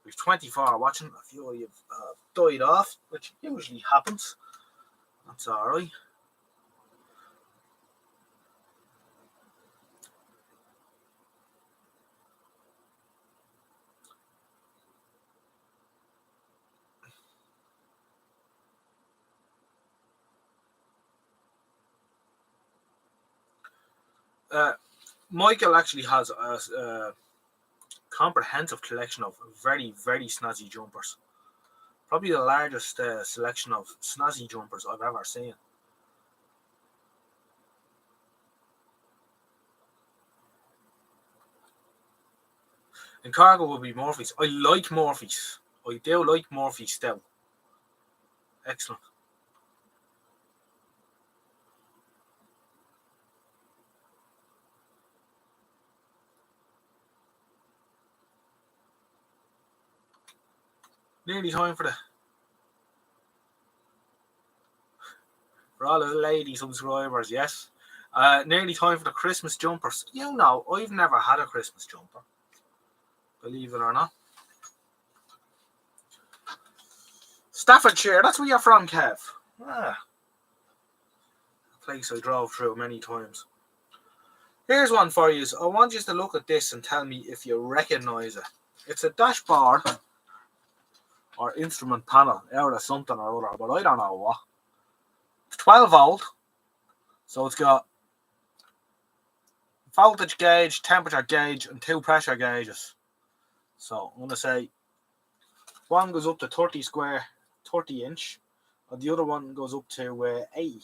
We've 24 watching. A few of you have died off, which usually happens. That's alright. Michael actually has a comprehensive collection of very, very snazzy jumpers. Probably the largest selection of snazzy jumpers I've ever seen. And cargo will be Morphy's. I like Morphy's. I do like Morphy's still. Excellent. Nearly time for all the lady subscribers, yes. Nearly time for the Christmas jumpers. You know, I've never had a Christmas jumper. Believe it or not. Staffordshire, that's where you're from, Kev. A place I drove through many times. Here's one for you. I want you to look at this and tell me if you recognise it. It's a dashboard or instrument panel out of something or other, but I don't know what. It's 12 volt, so it's got voltage gauge, temperature gauge, and 2 pressure gauges. So I'm going to say one goes up to 30 inch, and the other one goes up to 80.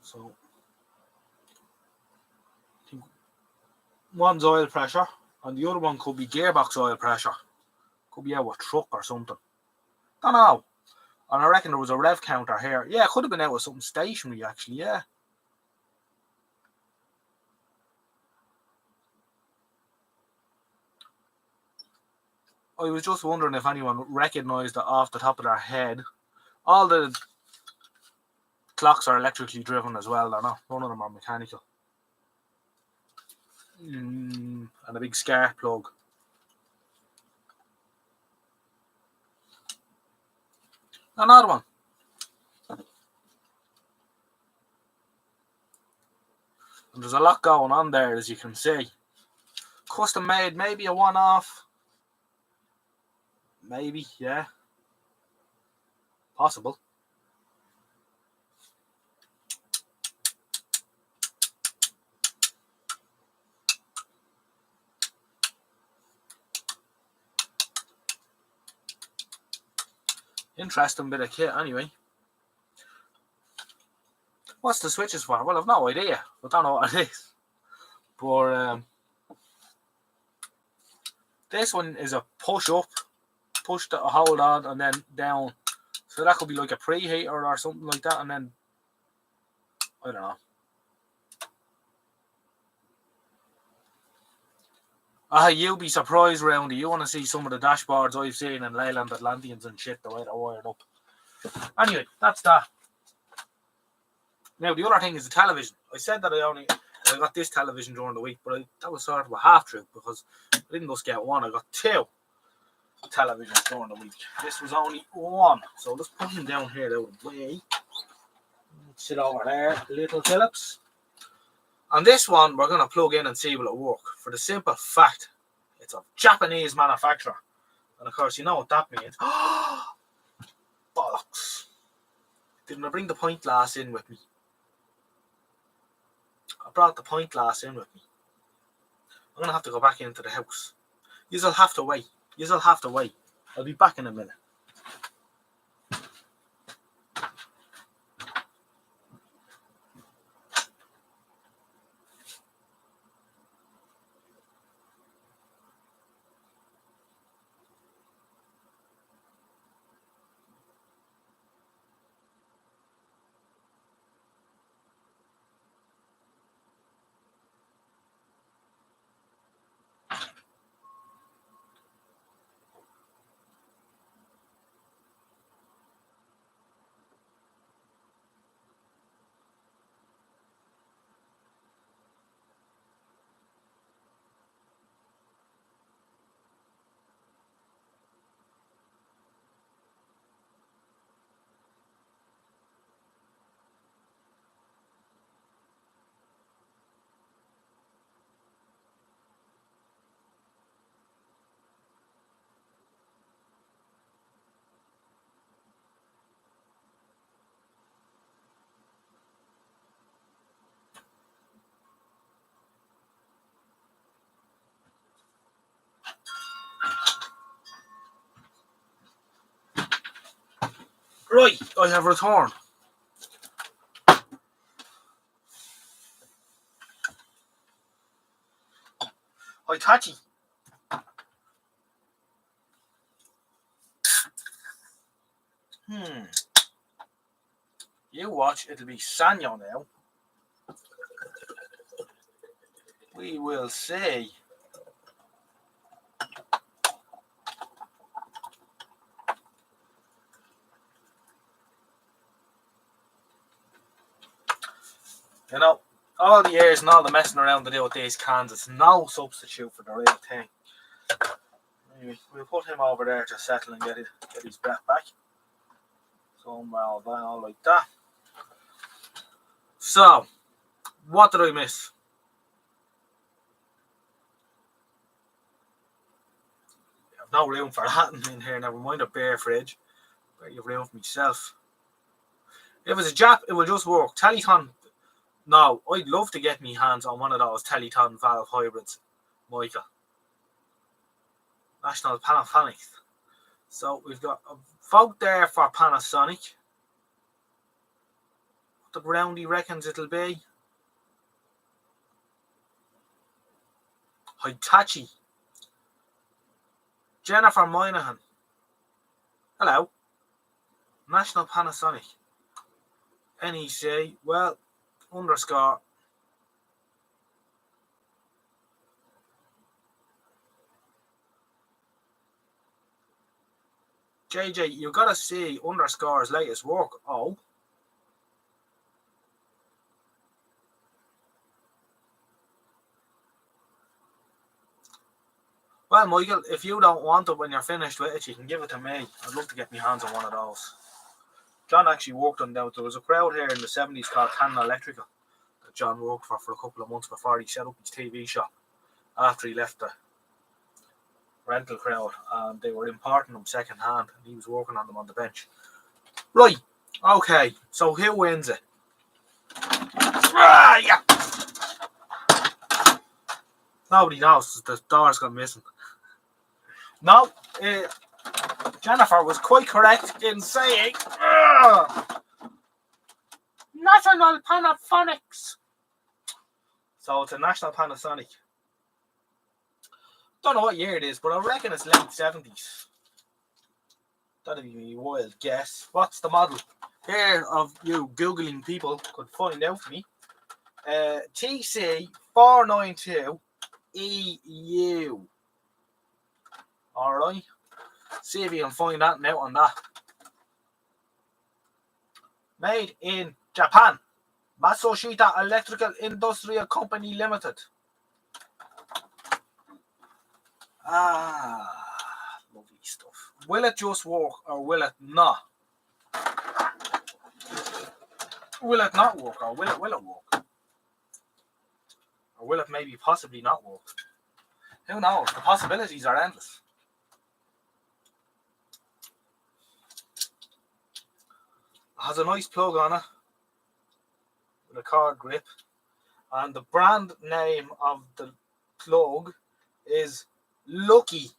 So I think one's oil pressure, and the other one could be gearbox oil pressure. Could be out with truck or something. Don't know. And I reckon there was a rev counter here. Yeah, it could have been out with something stationary, actually, yeah. I was just wondering if anyone recognised it off the top of their head. All the clocks are electrically driven as well, they're not. None of them are mechanical. And a big spark plug. Another one. And there's a lot going on there, as you can see. Custom made, maybe a one-off. Maybe, yeah. Possible. Interesting bit of kit, anyway. What's the switches for? Well, I've no idea. I don't know what it is. But this one is a push up, push to hold on, and then down. So that could be like a preheater or something like that, and then I don't know. You'll be surprised, Roundy. You want to see some of the dashboards I've seen in Leyland Atlanteans and shit, the way they're wired up. Anyway, that's that. Now, the other thing is the television. I said that I got this television during the week, but that was sort of a half trip because I didn't just get one, I got 2 televisions during the week. This was only one. So let's put him down here out of the way. Sit over there, little Phillips. And this one, we're going to plug in and see will it work. For the simple fact, it's a Japanese manufacturer. And of course, you know what that means. Bollocks. Didn't I bring the pint glass in with me? I brought the pint glass in with me. I'm going to have to go back into the house. You'll have to wait. You'll have to wait. I'll be back in a minute. Right, I have returned. Hitachi. You watch, it'll be Sanyo now. We will see. You know, all the years and all the messing around to do with these cans, it's no substitute for the real thing. Anyway, we'll put him over there to settle and get his breath back. Somewhere all like that. So, what did I miss? I have no room for that in here, never mind a bare fridge. But you have room for myself. If it's a Jap, it will just work. Teleton. No, I'd love to get me hands on one of those Teleton valve hybrids, Michael. National Panasonic. So we've got a vote there for Panasonic. What the Brownie reckons it'll be. Hitachi. Jennifer Moynihan. Hello. National Panasonic. NEC. Well, underscore. JJ, you gotta see underscore's latest work. Oh. Well, Michael, if you don't want it when you're finished with it, you can give it to me. I'd love to get my hands on one of those. John actually worked on that. There was a crowd here in the 70s called Cannon Electrical that John worked for a couple of months before he set up his TV shop after he left the rental crowd, and they were importing them second hand, and he was working on them on the bench. Right, okay, so who wins it? Yeah. Nobody knows, the door's gone missing. No, Jennifer was quite correct in saying National Panasonic. So it's a National Panasonic. Don't know what year it is, but I reckon it's late 70s. That'd be a wild guess. What's the model? Here of you Googling people could find out for me. TC492 EU. Alright. See if you can find that out on that. Made in Japan. Matsushita Electrical Industrial Company Limited. Lovely stuff. Will it just work or will it not? Will it not work or will it work? Or will it maybe possibly not work? Who knows? The possibilities are endless. It has a nice plug on it with a card grip, and the brand name of the plug is Lucky,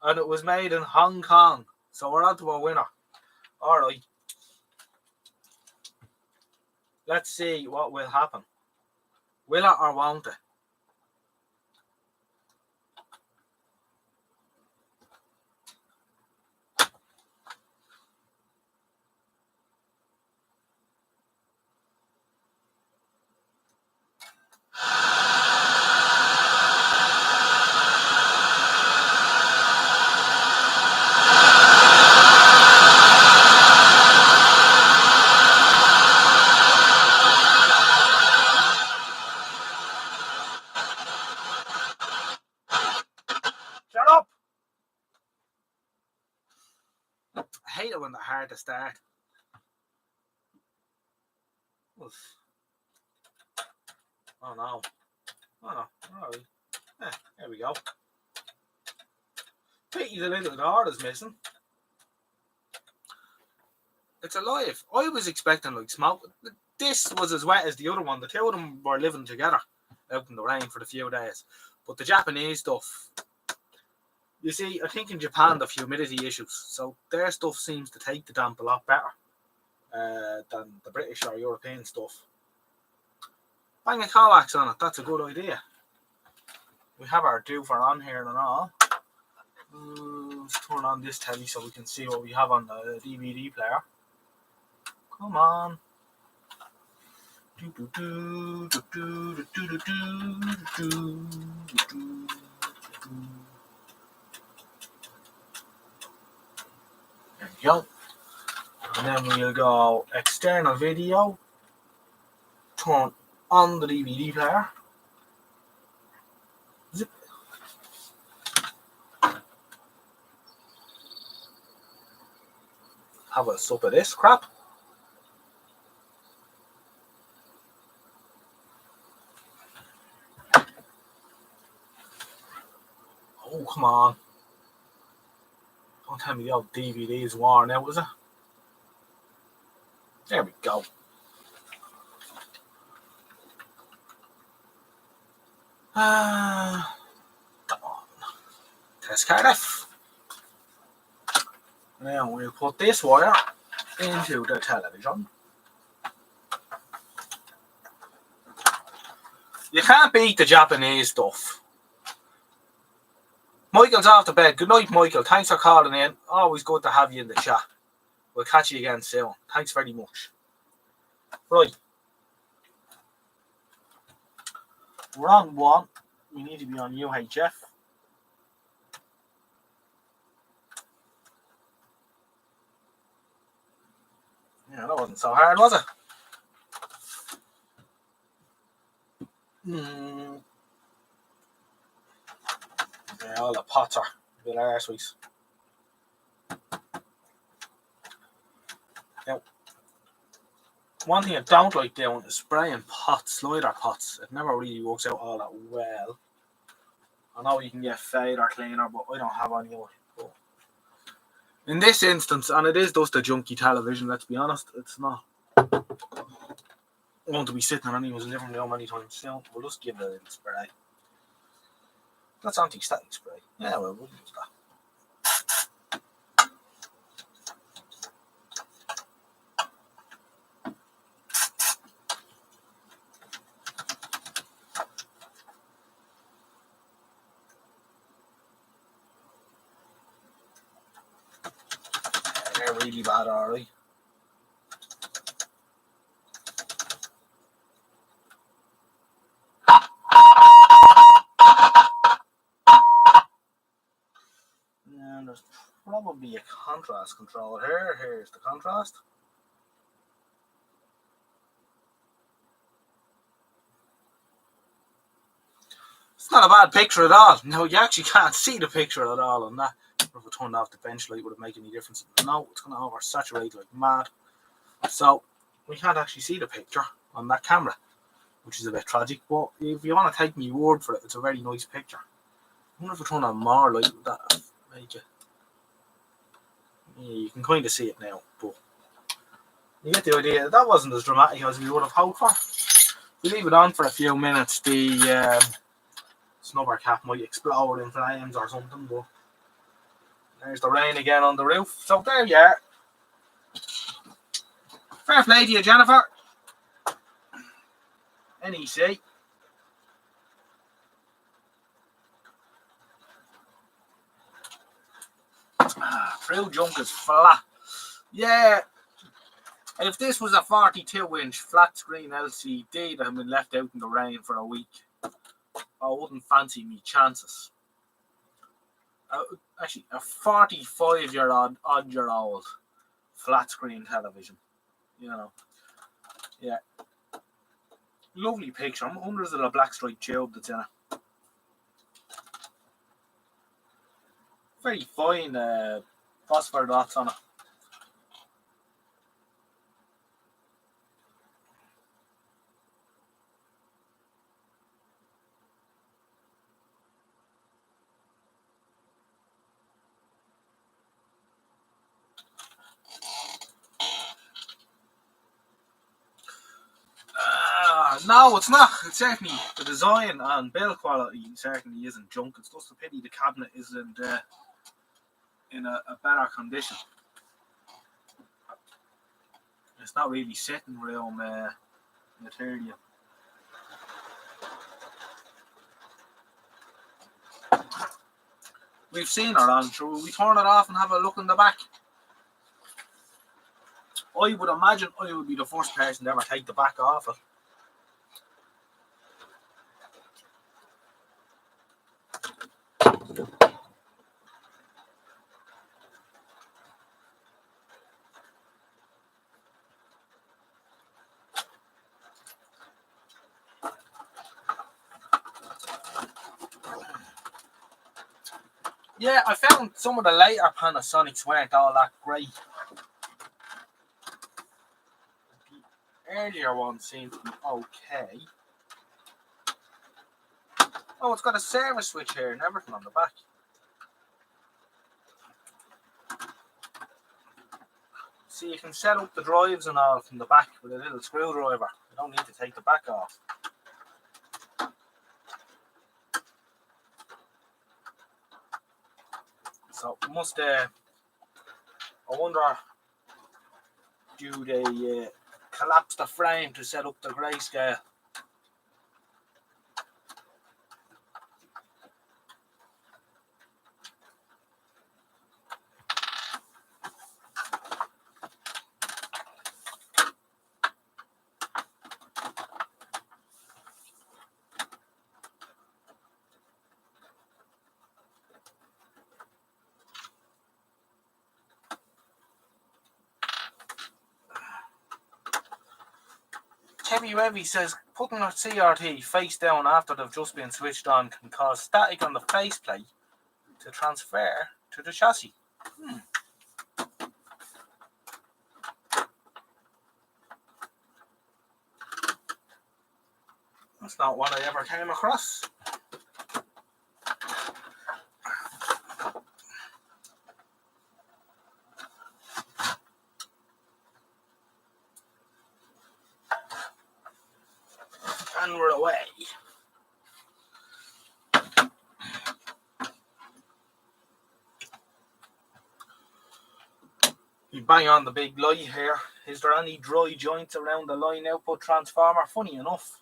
and it was made in Hong Kong. So we're on to a winner. All right. Let's see what will happen. Will it or won't it? Shut up! I hate it when they're hard to start. Oof. Oh no. Alright. There we go. Pity the little door is missing. It's alive. I was expecting like smoke. This was as wet as the other one. The two of them were living together out in the rain for a few days. But the Japanese stuff, You see, I think in Japan the humidity issues, so their stuff seems to take the damp a lot better than the British or European stuff. Bang a Kallax on it, that's a good idea. We have our doofer on here and all. Let's turn on this telly so we can see what we have on the DVD player. Come on. There we go. And then we'll go external video. Turn on the DVD player. Zip. Have a sup of this crap. Oh, come on. Don't tell me the old DVD is worn out, is it? There we go. Come on. Test Cardiff. Now we'll put this wire into the television. You can't beat the Japanese stuff. Michael's off to bed. Good night, Michael. Thanks for calling in. Always good to have you in the chat. We'll catch you again soon. Thanks very much. Right. We're on one. We need to be on UHF. Yeah, that wasn't so hard, was it? Yeah, all the pots are a bit arseweeds. Now, one thing I don't like doing is spraying pots, slider pots. It never really works out all that well. I know you can get fader cleaner, but I don't have any of it. In this instance, and it is just a junky television, let's be honest, it's not going to be sitting in anyone's living room anytime soon. We'll just give it a little spray. That's anti-static spray. Yeah, well, we'll use that. They're really bad, alright. And there's probably a contrast control here. Here's the contrast. It's not a bad picture at all. No, you actually can't see the picture at all on that. If I turned off the bench light, would it make any difference? No, it's going to oversaturate like mad. So we can't actually see the picture on that camera, which is a bit tragic. But if you want to take my word for it, it's a very nice picture. I wonder if I turn on more light, would that make it? Yeah, you can kind of see it now, but you get the idea. That wasn't as dramatic as we would have hoped for. If we leave it on for a few minutes, the snubber cap might explode in flames or something, but there's the rain again on the roof. So there you are. Fair play to you, Jennifer. NEC. Through junk is flat. Yeah. If this was a 42-inch flat screen LCD that had been left out in the rain for a week, I wouldn't fancy me chances. Actually, a 45-year-old, odd-year-old flat screen television. You know. Yeah. Lovely picture. I wonder is it a black stripe tube that's in it. Very fine phosphor dots on it. No, it's not. It's certainly the design and build quality certainly isn't junk. It's just a pity the cabinet isn't in a better condition. It's not really sitting room material. We've seen her on. Shall we turn it off and have a look in the back? I would imagine I would be the first person to ever take the back off it. Yeah, I found some of the later Panasonics weren't all that great. The earlier ones seem to be okay. Oh, it's got a service switch here and everything on the back. See, you can set up the drives and all from the back with a little screwdriver. You don't need to take the back off. So, must, I wonder, do they collapse the frame to set up the grayscale? Heavy Revy says putting a CRT face down after they've just been switched on can cause static on the faceplate to transfer to the chassis. That's not what I ever came across. And we're away. You bang on the big light here. Is there any dry joints around the line output transformer? Funny enough,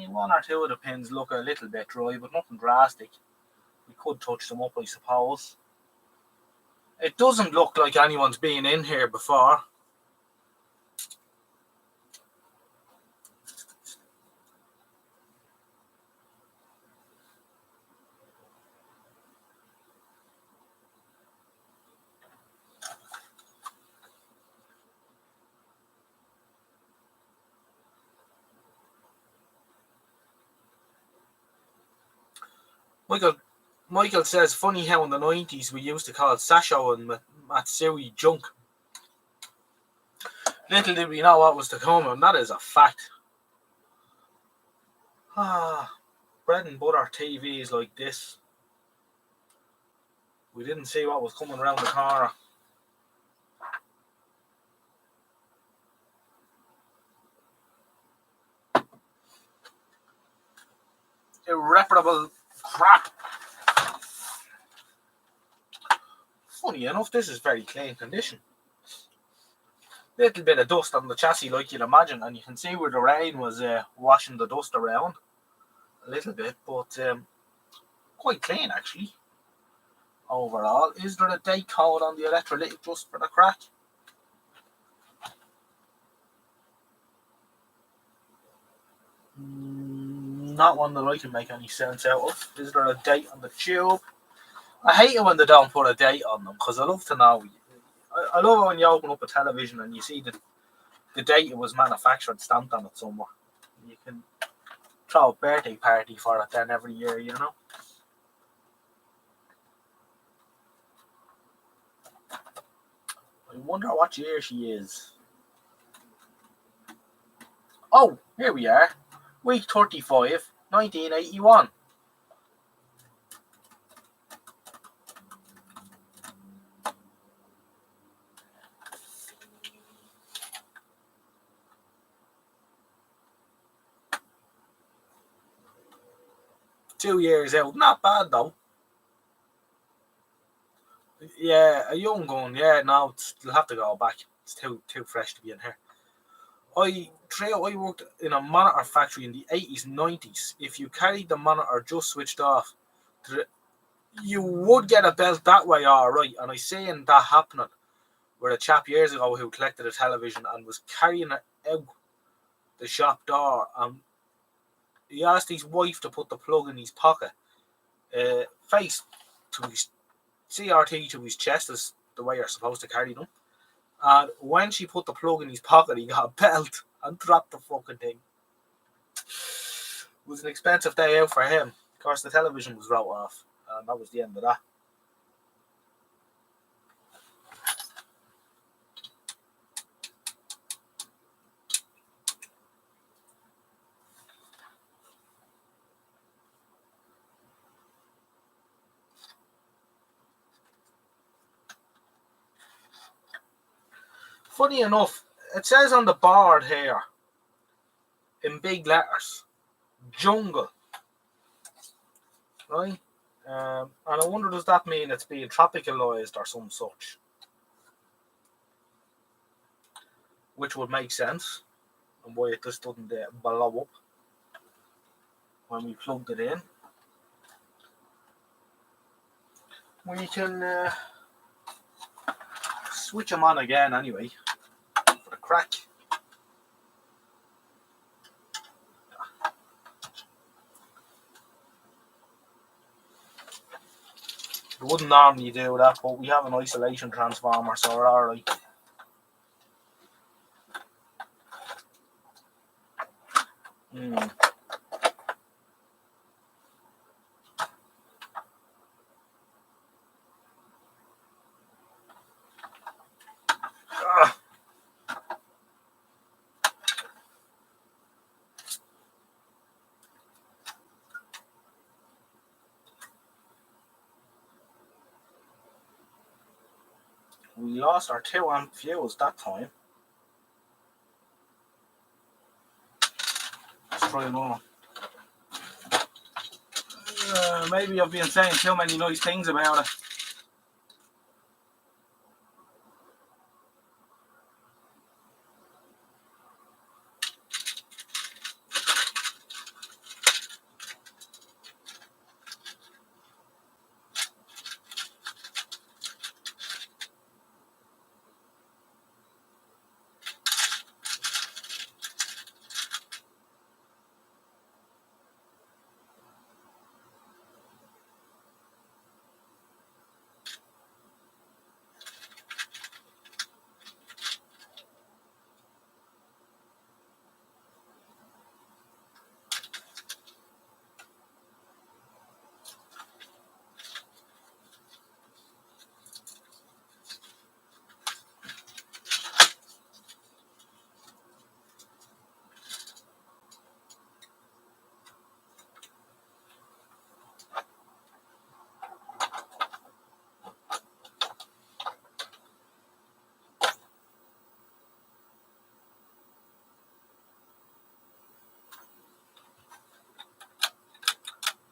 one or two of the pins look a little bit dry, but nothing drastic. We could touch them up, I suppose. It doesn't look like anyone's been in here before. Michael says, funny how in the 90s we used to call Sasho and Matsui junk. Little did we know what was to come, and that is a fact. Bread and butter TVs like this. We didn't see what was coming around the corner. Irreparable crap. Funny enough, this is very clean condition. Little bit of dust on the chassis like you'd imagine, and you can see where the rain was washing the dust around a little bit, but quite clean actually overall. Is there a date code on the electrolytic just for the crack? Not one that I can make any sense out of. Is there a date on the tube? I hate it when they don't put a date on them, because I love to know. I love it when you open up a television and you see the date it was manufactured stamped on it somewhere. You can throw a birthday party for it then every year, you know. I wonder what year she is. Oh, here we are. Week 35, 1981. 2 years out. Not bad though. Yeah, a young gun. Yeah, no, you'll have to go back. It's too fresh to be in here. I worked in a monitor factory in the 80s, 90s. If you carried the monitor just switched off, you would get a belt that way, all right. And I seen that happening where a chap years ago who collected a television and was carrying it out the shop door, and he asked his wife to put the plug in his pocket, face to his CRT to his chest, is the way you're supposed to carry them. And when she put the plug in his pocket, he got a belt and dropped the fucking thing. It was an expensive day out for him. Of course, the television was wrote off, and that was the end of that. Funny enough, it says on the board here, in big letters, jungle. Right? And I wonder, does that mean it's being tropicalized or some such? Which would make sense, and why it just doesn't blow up when we plugged it in. We can switch them on again anyway, for the crack. We wouldn't normally do that, but we have an isolation transformer, so we're alright. We lost our 2 amp fuse that time. Let's try more. Maybe I've been saying too many nice things about it.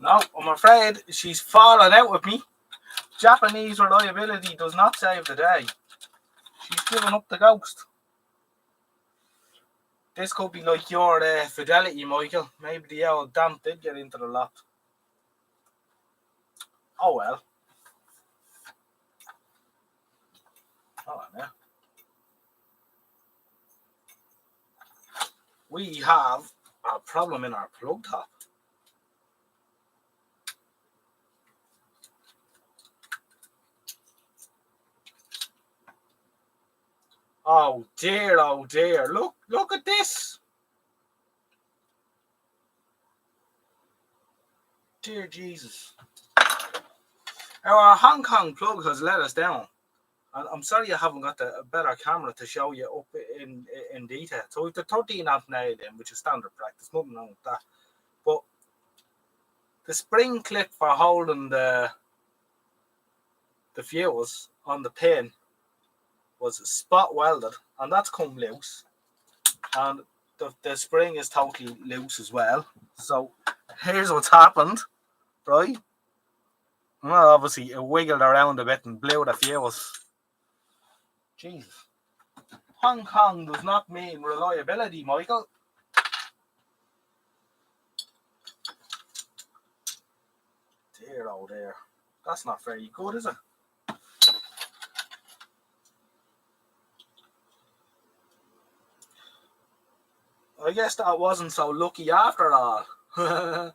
No, I'm afraid she's fallen out with me. Japanese reliability does not save the day. She's given up the ghost. This could be like your Fidelity, Michael. Maybe the old damp did get into the lot. Oh well. Oh yeah. We have a problem in our plug top. Oh dear, oh dear. Look at this. Dear Jesus. Our Hong Kong plug has let us down. And I'm sorry I haven't got a better camera to show you up in detail. So we've the 13 amp nailed in, which is standard practice, nothing wrong with that. But the spring clip for holding the fuse on the pin was spot welded, and that's come loose. And the spring is totally loose as well. So here's what's happened. right? Well, obviously, it wiggled around a bit and blew the fuse. Jesus. Hong Kong does not mean reliability, Michael. Dear, oh dear. That's not very good, is it? I guess that wasn't so lucky after all. The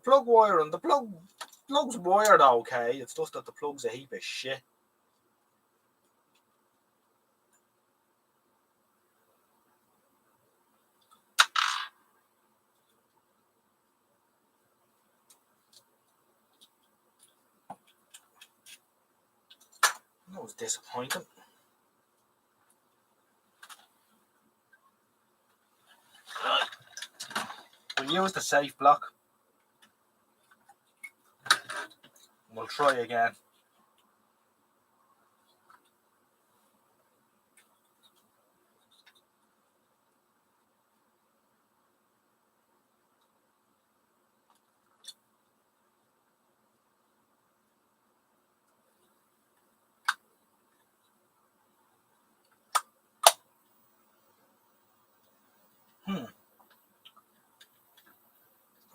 plug wiring, the plug's wired okay, it's just that the plug's a heap of shit. That was disappointing. We'll use the safe block. We'll try again.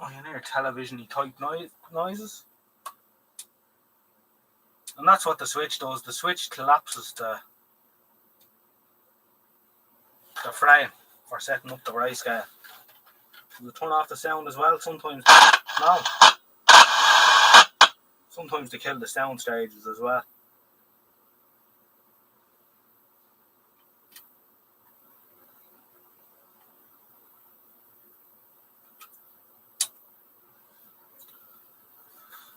Oh, you hear television-y type noises? And that's what the switch does. The switch collapses the frame for setting up the grayscale. We'll turn off the sound as well sometimes. No. Sometimes they kill the sound stages as well.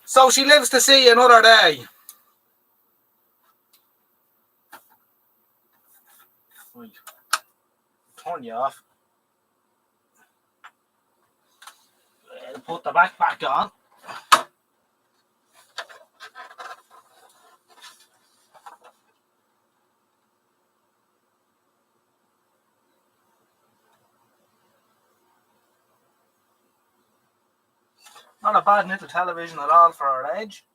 So she lives to see another day. Right. Turn you off. Put the back on. Not a bad little television at all for our age.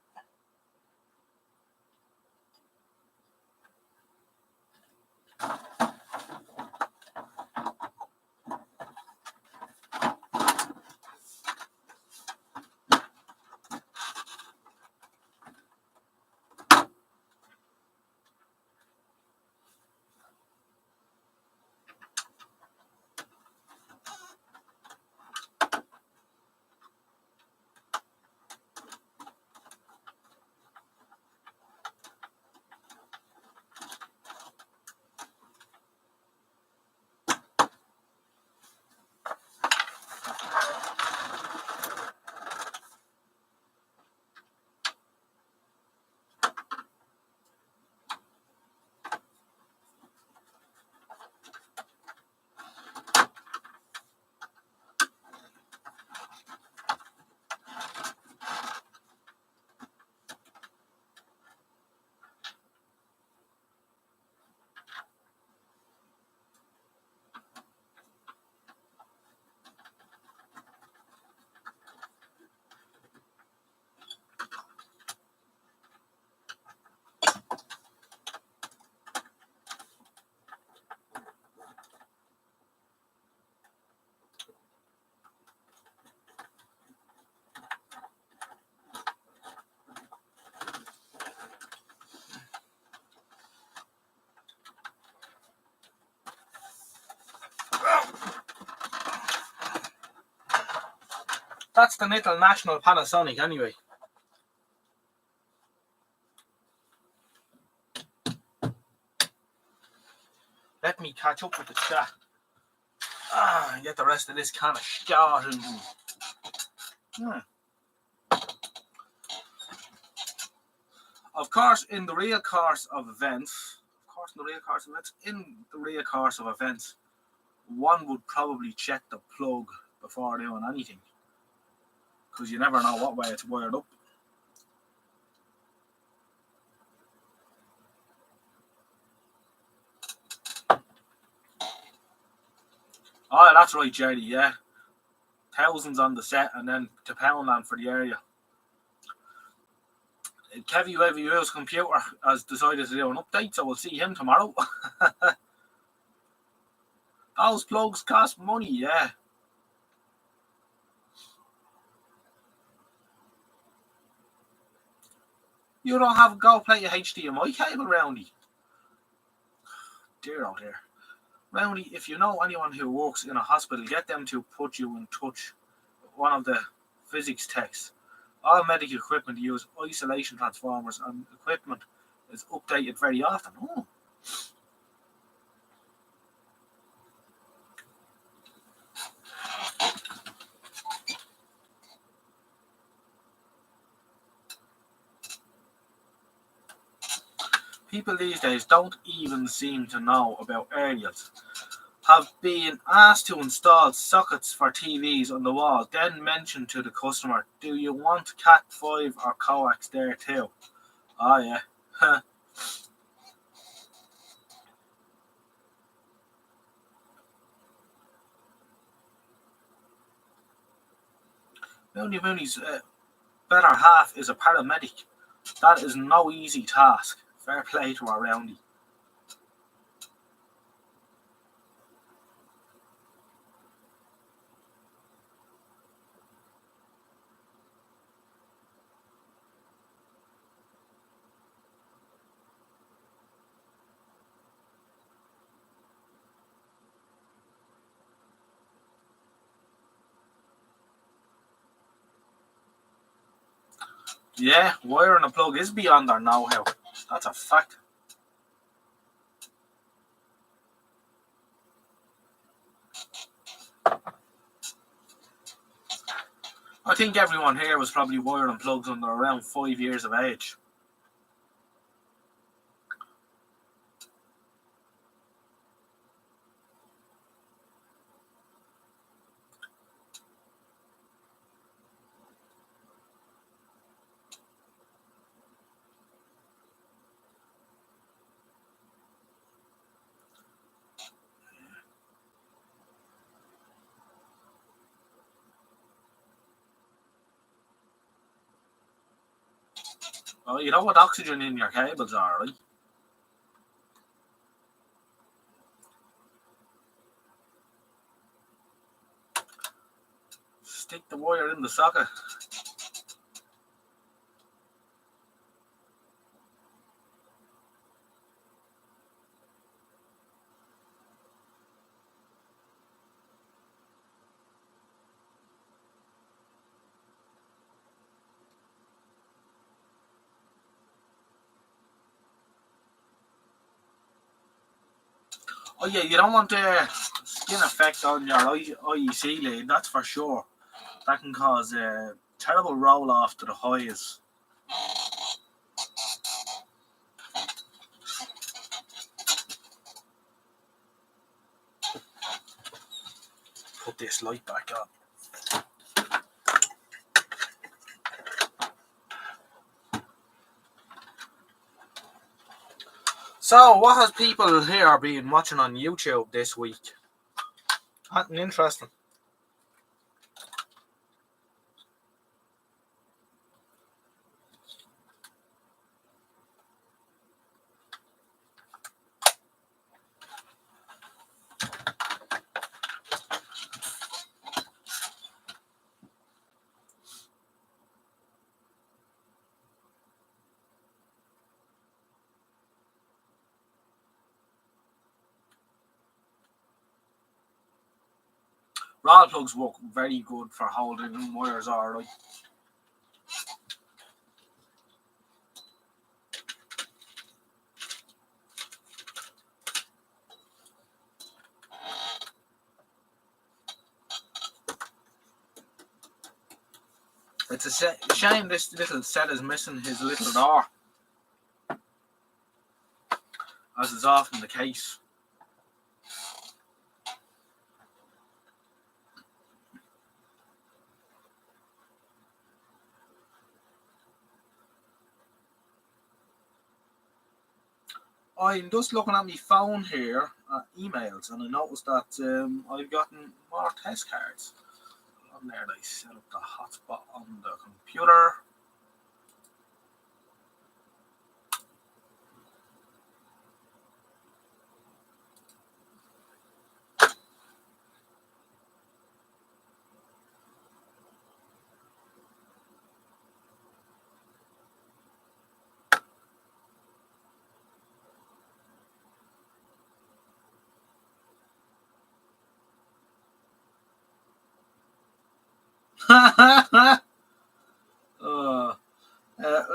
That's the little National Panasonic anyway. Let me catch up with the chat. And get the rest of this can of started. Of course, in the real course of events, one would probably check the plug before doing anything, because you never know what way it's wired up. Oh, that's right, Jerry, yeah. Thousands on the set and then to Poundland for the area. Kevy W's computer has decided to do an update, so we'll see him tomorrow. Those plugs cost money, yeah. You don't have a Go Play a HDMI cable, Roundy. Dear oh dear. Roundy, if you know anyone who works in a hospital, get them to put you in touch with one of the physics techs. All medical equipment use isolation transformers and equipment is updated very often. Oh. People these days don't even seem to know about aerials. Have been asked to install sockets for TVs on the wall, then mention to the customer, do you want Cat5 or coax there too? Oh yeah. Mooney's better half is a paramedic. That is no easy task. Fair play to our roundie. Yeah, wiring a plug is beyond our know-how. That's a fact. I think everyone here was probably wiring plugs when they're around 5 years of age. Oh, you know what oxygen in your cables are, right? Stick the wire in the socket. Oh yeah, you don't want the skin effect on your IEC lead, that's for sure. That can cause a terrible roll off to the highs. Put this light back on. So, what has people here been watching on YouTube this week? That's interesting. Rod plugs work very good for holding wires alright. It's a shame this little set is missing his little door, as is often the case. I'm just looking at my phone here at emails, and I noticed that I've gotten more test cards. On there, I set up the hotspot on the computer.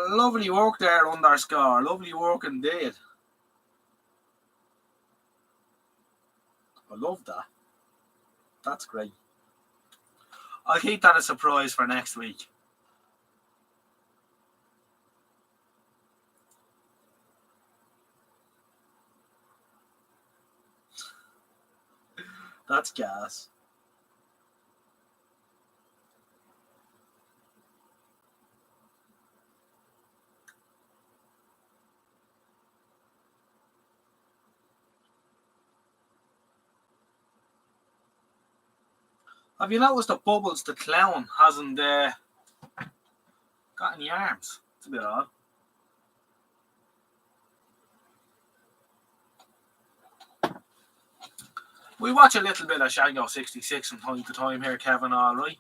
Lovely work there, underscore. Lovely work indeed. I love that. That's great. I'll keep that a surprise for next week. That's gas. Have you noticed that Bubbles the clown hasn't got any arms? It's a bit odd. We watch a little bit of Shango 66 from time to time here, Kevin, alright?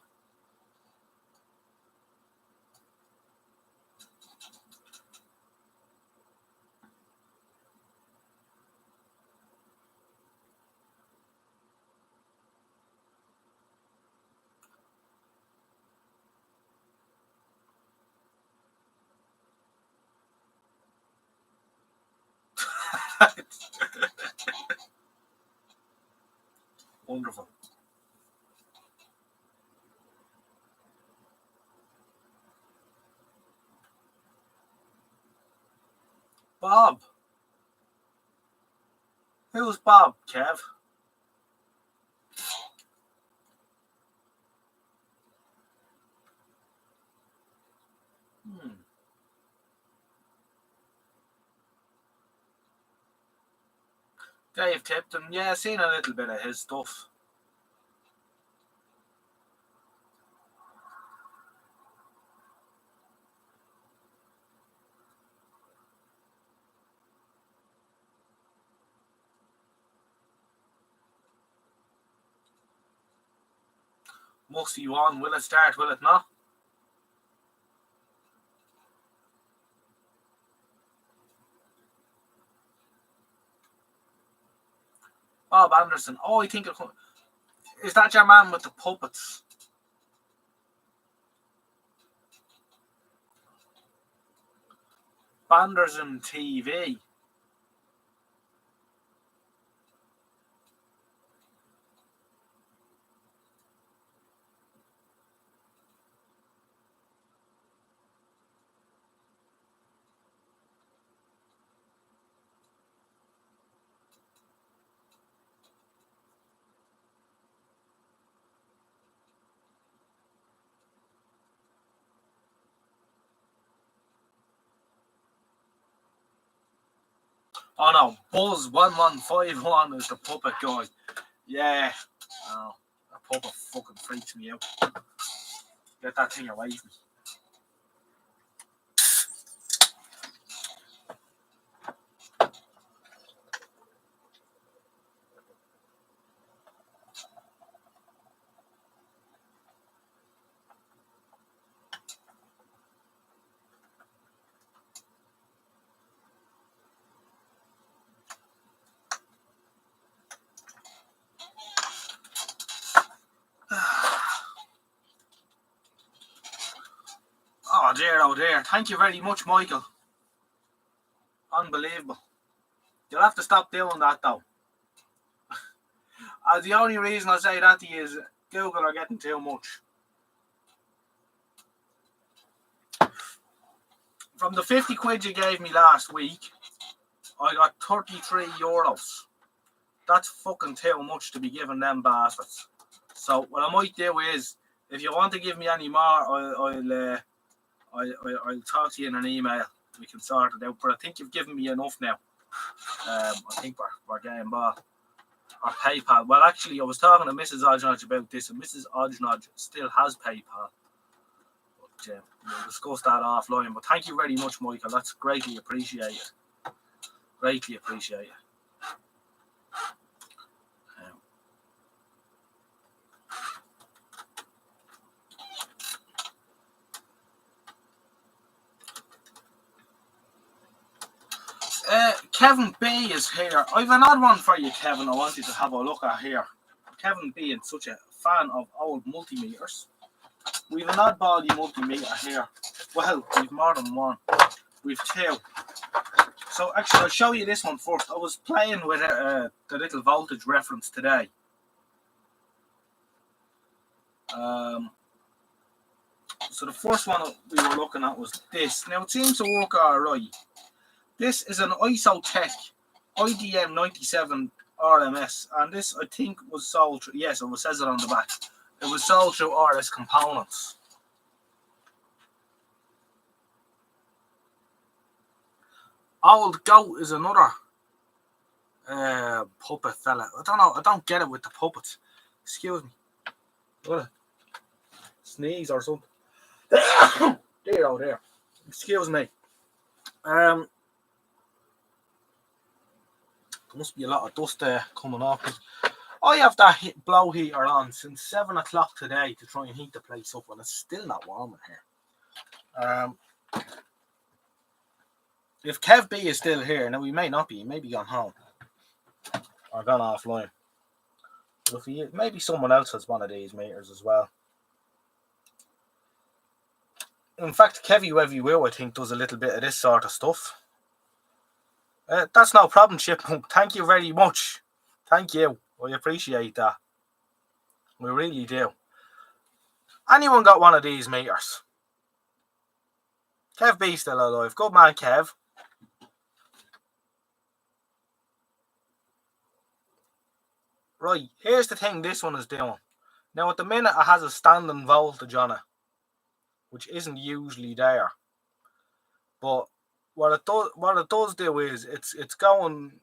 Wonderful. Bob. Who's Bob, Kev? Dave Tipton, yeah, seen a little bit of his stuff. Must you on? Will it start? Will it not? Bob Anderson. Oh, I think is that your man with the puppets? Banderson TV. Oh no, Buzz1151 is the puppet guy. Yeah. Oh, that puppet fucking freaks me out. Get that thing away from me. Oh dear. Thank you very much, Michael. Unbelievable. You'll have to stop doing that though. The only reason I say that to you is Google are getting too much. From the 50 quid you gave me last week, I got 33 euros. That's fucking too much to be giving them bastards. So what I might do is, if you want to give me any more, I'll talk to you in an email. We can sort it out. But I think you've given me enough now. I think we're getting ball. Or PayPal. Well, actually, I was talking to Mrs. Odgenodge about this, and Mrs. Odgenodge still has PayPal. But we'll discuss that offline. But thank you very much, Michael. That's greatly appreciated. Greatly appreciated. Kevin B is here. I've another one for you, Kevin. I want you to have a look at here. Kevin being such a fan of old multimeters. We've an oddbally multimeter here. Well, we've more than one. We've two. So actually, I'll show you this one first. I was playing with the little voltage reference today. So the first one we were looking at was this. Now it seems to work alright. This is an Isotech IDM97 RMS, and this I think was sold through, yes, it says it on the back. It was sold through RS Components. Old Goat is another puppet fella. I don't know. I don't get it with the puppets. Excuse me. What a sneeze or something. There, oh there. Excuse me. There must be a lot of dust coming off. I have that blow heater on since 7 o'clock today to try and heat the place up, and it's still not warm in here. If Kev B is still here, now he may not be, he may be gone home or gone offline. But if he, maybe someone else has one of these meters as well. In fact, Kevy Wevy Will, I think, does a little bit of this sort of stuff. That's no problem, Chipmunk. Thank you very much. Thank you. I appreciate that. We really do. Anyone got one of these meters? Kev B still alive. Good man, Kev. Right, here's the thing this one is doing. Now, at the minute, it has a standing voltage on it, which isn't usually there. But what it does do is it's going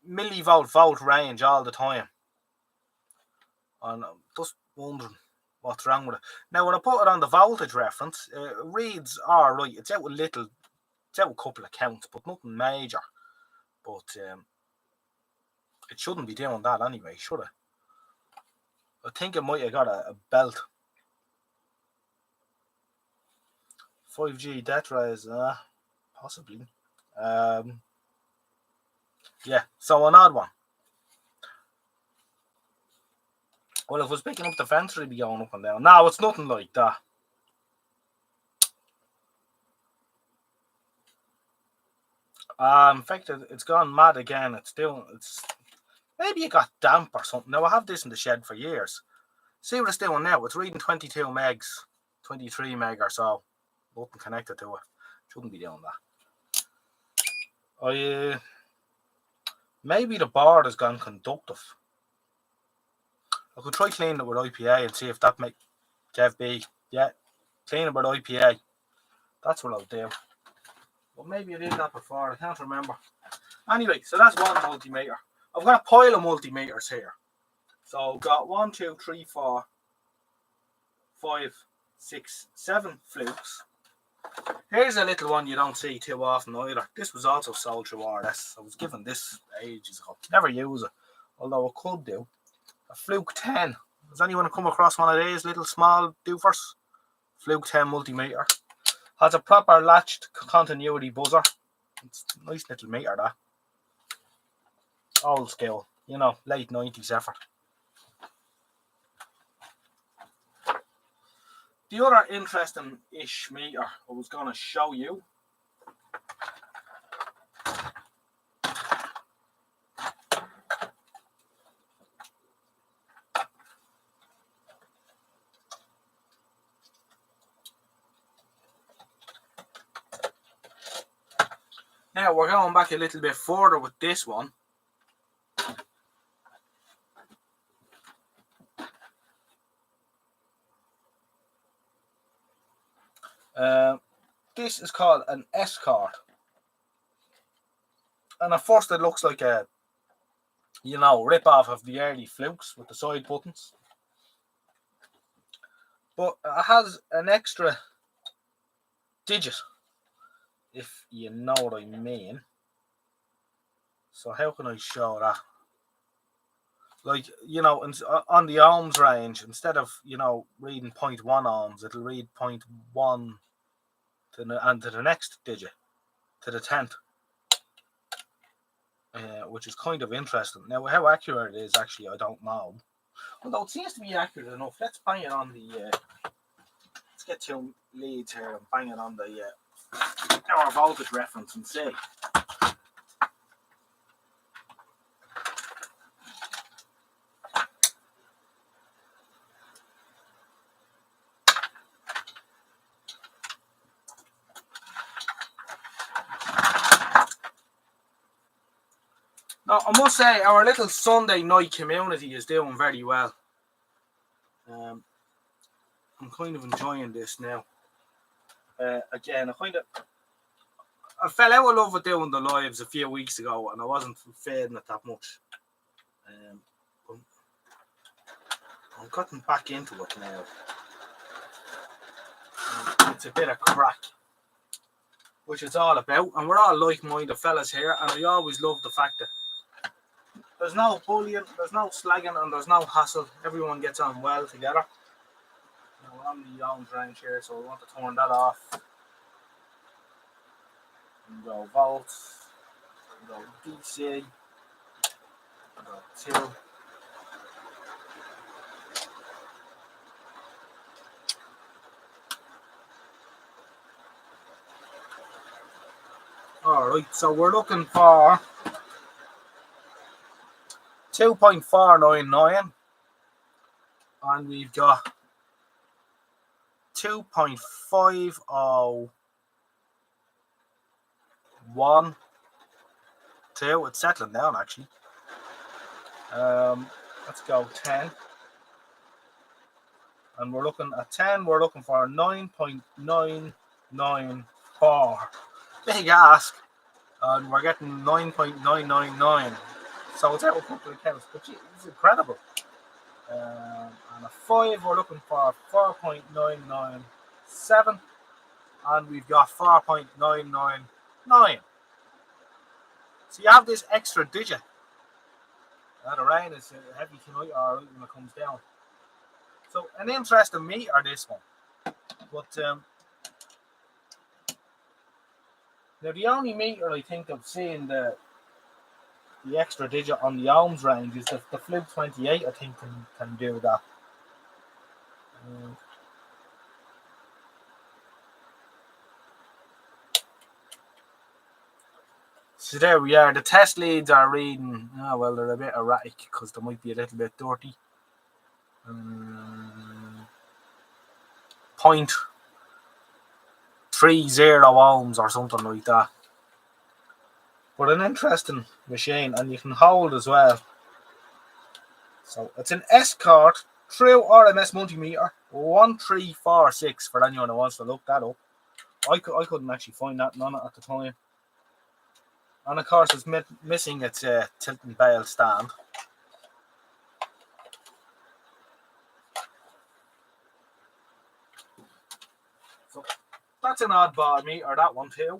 millivolt range all the time. And I'm just wondering what's wrong with it. Now, when I put it on the voltage reference, it reads alright. It's out with a couple of counts, but nothing major. But it shouldn't be doing that anyway, should it? I think it might have got a belt. 5G Detra is possibly. Yeah, so an odd one. Well, if it was picking up the fence, it'd be going up and down. No, it's nothing like that. In fact, it's gone mad again. It's maybe it got damp or something. Now, I have this in the shed for years. See what it's doing now. It's reading 22 megs, 23 meg or so. Nothing connected to it. Shouldn't be doing that. Maybe the board has gone conductive. I could try cleaning it with IPA and see if that make Kev B. Yeah, clean it with IPA. That's what I'll do. But maybe I did that before. I can't remember. Anyway, so that's one multimeter. I've got a pile of multimeters here. So I've got 1, 2, 3, 4, 5, 6, 7 flukes. Here's a little one you don't see too often either. This was also sold through RS. I was given this ages ago. Never use it, although I could do. A Fluke 10. Has anyone come across one of these little small doofers? Fluke 10 multimeter. Has a proper latched continuity buzzer. It's a nice little meter, that. Old school, you know, late 90s effort. The other interesting-ish meter I was going to show you. Now we're going back a little bit further with this one. This is called an Escort. And at first it looks like a, rip-off of the early Flukes with the side buttons. But it has an extra digit, if you know what I mean. So how can I show that? Like, on the ohms range, instead of, reading 0.1 ohms, it'll read 0.1 to the next digit, to the 10th. Which is kind of interesting. Now, how accurate it is, actually, I don't know. Although it seems to be accurate enough. Let's bang it on the... let's get two leads here and bang it on the our voltage reference and see. Now, I must say, our little Sunday night community is doing very well. I'm kind of enjoying this now. Again, I fell out of love with doing the lives a few weeks ago, and I wasn't fading it that much. I'm getting back into it now. It's a bit of crack, which it's all about, and we're all like-minded fellas here, and I always love the fact that there's no bullying, there's no slagging, and there's no hassle. Everyone gets on well together. We're on the ohms range here, so we want to turn that off. And go volts, and go DC, and go 2. Alright, so we're looking for 2.499, and we've got 2.501, 2. It's settling down actually. Let's go 10, and we're looking at 10. We're looking for 9.994. Big ask, and we're getting 9.999. So it's out a couple of counts, but it's incredible. And a 5, we're looking for 4.997, and we've got 4.999. So you have this extra digit. The rain is heavy tonight, or when it comes down. So an interesting meter, this one. But now the only meter I think I've seen the extra digit on the ohms range is the Fluke 28. I think can do that. So there we are. The test leads are reading. Oh well, they're a bit erratic because they might be a little bit dirty. 0.30 ohms or something like that. But an interesting machine, and you can hold as well. So it's an Escort True RMS multimeter 1346 for anyone who wants to look that up. I couldn't actually find that on it at the time. And of course it's missing its tilt and bail stand. So that's an oddball meter, that one too.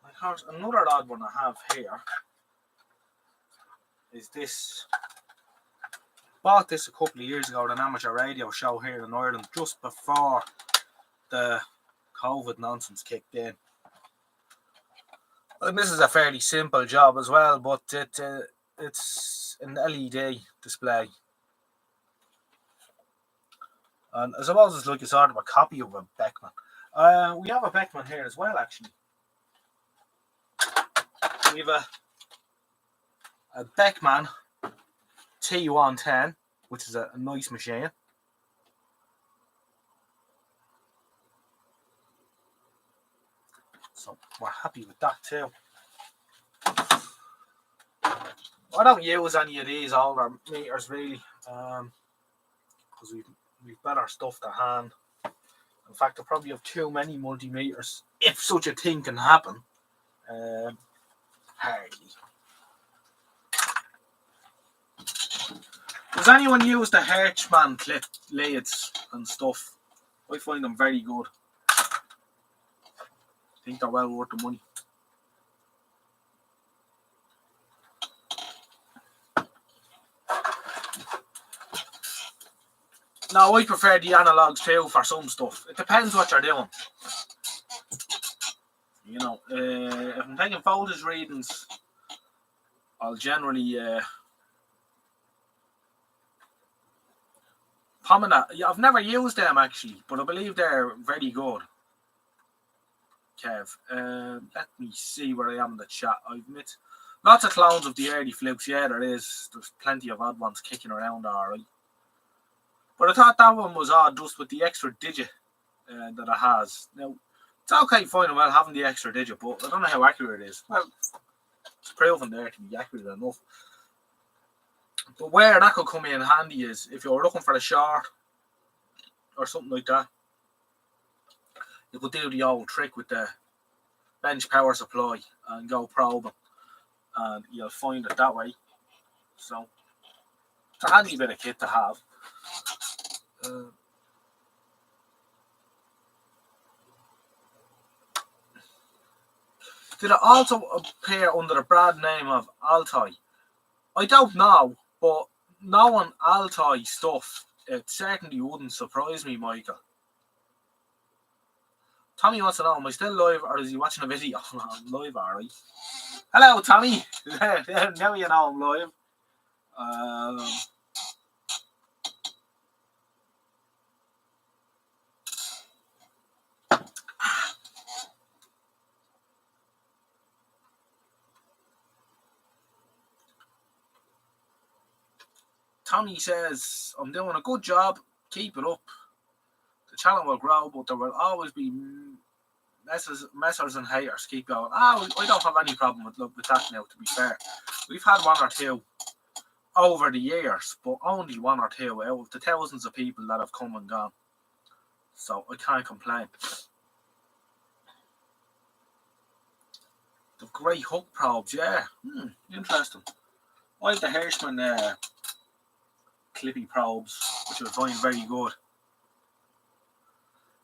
Of course, another odd one I have here is this. Bought this a couple of years ago at an amateur radio show here in Ireland, just before the COVID nonsense kicked in. And this is a fairly simple job as well, but it's an LED display. And I suppose it's like a sort of a copy of a Beckman. We have a Beckman here as well, actually. We have a Beckman T110, which is a nice machine. So we're happy with that too. I don't use any of these older meters really, because we've better stuff to hand. In fact, I probably have too many multimeters, if such a thing can happen. Hardly. Does anyone use the Hertzman clip lathes and stuff? I find them very good. I think they're well worth the money. Now, I prefer the analogs too for some stuff. It depends what you're doing. You know, if I'm taking voltage readings, I'll generally Pomona. Yeah, I've never used them actually, but I believe they're very good. Kev, let me see where I am in the chat. I've met lots of clones of the early flukes. Yeah, there is. There's plenty of odd ones kicking around, alright. But I thought that one was odd just with the extra digit that it has. Now, it's okay, fine and well having the extra digit, but I don't know how accurate it is. Well, it's proven there to be accurate enough. But where that could come in handy is if you're looking for a short or something like that, you could do the old trick with the bench power supply and go probing, and you'll find it that way. So it's a handy bit of kit to have. Did it also appear under the brand name of Altoy? I don't know, but knowing Altoy stuff, it certainly wouldn't surprise me, Michael. Tommy wants to know, am I still live or is he watching a video? I'm live, alright. Hello, Tommy. Now you know I'm live. Tommy says, I'm doing a good job. Keep it up. The channel will grow, but there will always be messers and haters. Keep going. I don't have any problem with that now, to be fair. We've had one or two over the years, but only one or two out of the thousands of people that have come and gone. So I can't complain. The great hook probes, yeah. Interesting. I have the Hirschman clippy probes, which I find very good.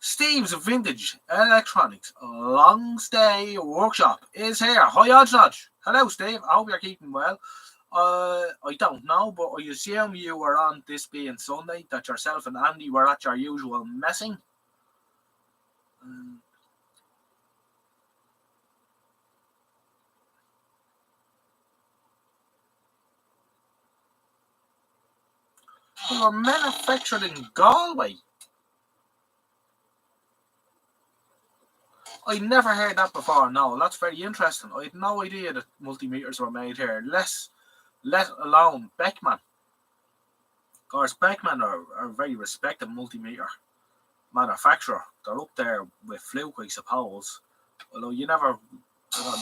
Steve's Vintage Electronics Long Stay Workshop is here. Hi, Odge. Hello, Steve. I hope you're keeping well. I don't know, but I assume you were on this being Sunday, that yourself and Andy were at your usual messing. They were manufactured in Galway. I never heard that before. No, that's very interesting. I had no idea that multimeters were made here. Let alone Beckman. Of course, Beckman are a very respected multimeter manufacturer. They're up there with Fluke, I suppose. Although they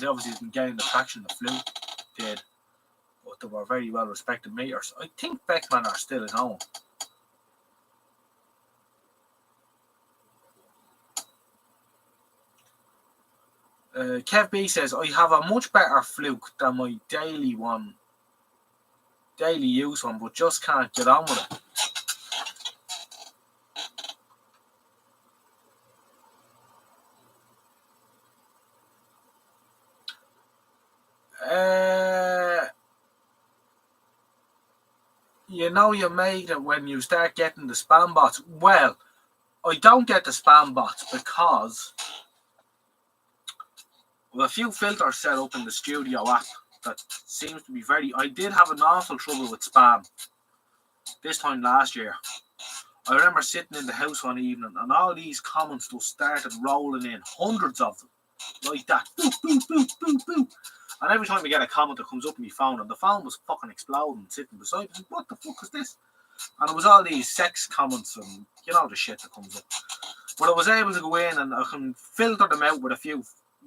obviously didn't gain the traction that Fluke did, but they were very well respected meters. I think Beckman are still at home. Kev B says, I have a much better Fluke than my daily use one, but just can't get on with it. You know you made it when you start getting the spam bots. Well, I don't get the spam bots because a few filters set up in the studio app that seems to be I did have an awful trouble with spam this time last year. I remember sitting in the house one evening and all these comments just started rolling in, hundreds of them, like that. Boop, boop, boop, boop, boop. And every time I get a comment that comes up on my phone, and the phone was fucking exploding sitting beside me, what the fuck is this? And it was all these sex comments and the shit that comes up. But I was able to go in and I can filter them out with a few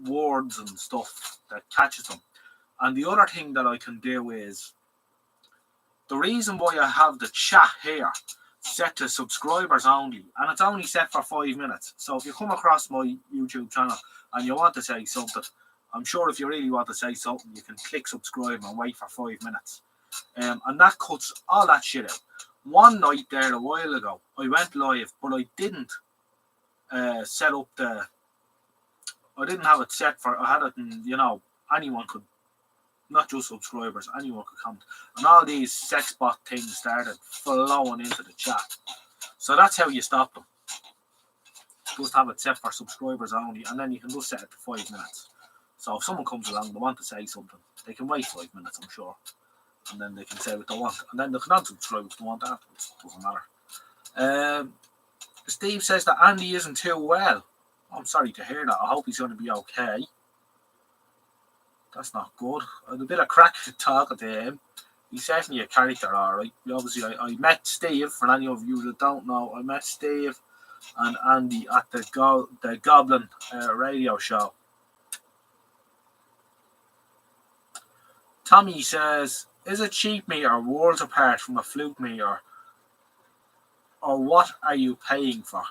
words and stuff that catches them. And the other thing that I can do is, the reason why I have the chat here, set to subscribers only, and it's only set for 5 minutes. So if you come across my YouTube channel and you want to say something, I'm sure if you really want to say something, you can click subscribe and wait for 5 minutes. And that cuts all that shit out. One night there a while ago, I went live, but I didn't set up I didn't have it set for, I had it in, anyone could, not just subscribers, anyone could comment. And all these sex bot things started flowing into the chat. So that's how you stop them. Just have it set for subscribers only, and then you can just set it to 5 minutes. So if someone comes along, they want to say something, they can wait 5 minutes, I'm sure. And then they can say what they want. And then they can unsubscribe if they want afterwards. Doesn't matter. Steve says that Andy isn't too well. I'm sorry to hear that. I hope he's going to be okay. That's not good. I had a bit of crack talking to him. He's certainly a character, alright. Obviously, I met Steve, for any of you that don't know, I met Steve and Andy at the Goblin radio show. Tommy says, is a cheap meter worlds apart from a fluke meter? Or what are you paying for?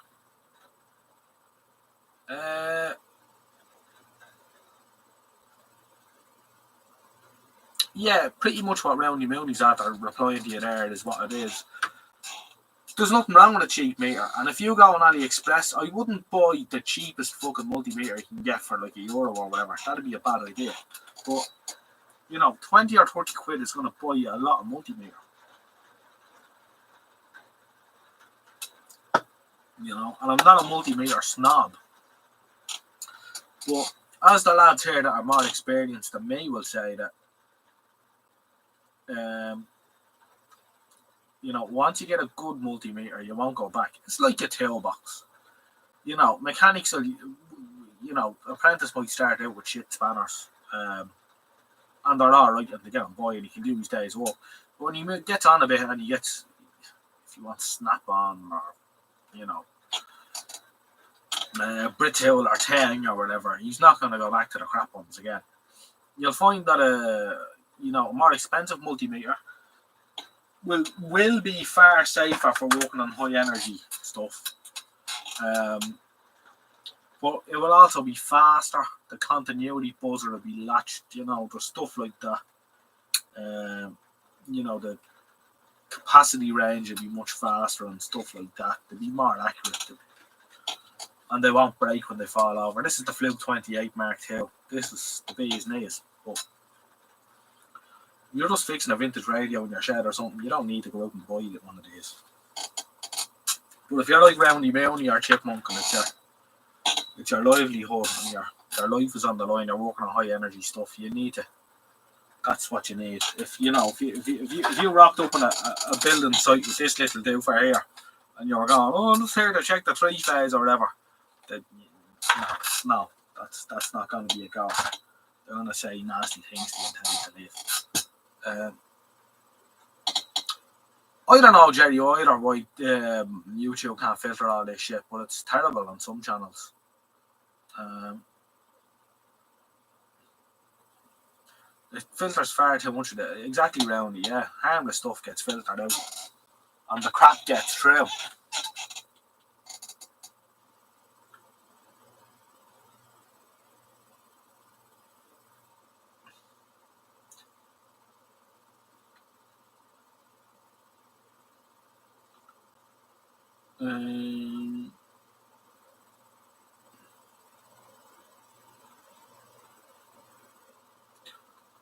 Yeah, pretty much what Roundy Mooney's after replying to you there is what it is. There's nothing wrong with a cheap meter, and if you go on AliExpress, I wouldn't buy the cheapest fucking multimeter you can get for like €1 or whatever. That'd be a bad idea. But 20 or 30 quid is going to buy you a lot of multimeter. And I'm not a multimeter snob. But as the lads here that are more experienced than me will say that, once you get a good multimeter, you won't go back. It's like a toolbox. Mechanics will, apprentice might start out with shit spanners. And they're alright and they get on boy and he can do his day's work. But when he gets on a bit and he gets, if you want snap-on or, Brittle or Tang or whatever, he's not going to go back to the crap ones again. You'll find that a more expensive multimeter will be far safer for working on high energy stuff. But it will also be faster. The continuity buzzer will be latched, there's stuff like that. The capacity range will be much faster and stuff like that. They'll be more accurate. And they won't break when they fall over. This is the Fluke 28 Mark II. This is the bee's knees. But you're just fixing a vintage radio in your shed or something, you don't need to go out and buy one of these. But if you're like Roundy Mooney or Chipmunk and it's your livelihood and your life is on the line, you're working on high energy stuff, you need to. That's what you need. If you rocked up on a building site with this little doofer here, and you're going, I'm just here to check the 3-phase or whatever, then no, that's not going to be a go. They're going to say nasty things to you and tell you to leave. I don't know, Jerry, either why YouTube can't filter all this shit, but it's terrible on some channels. It filters far too much of it. Exactly, Roundy, yeah. Harmless stuff gets filtered out. And the crap gets through.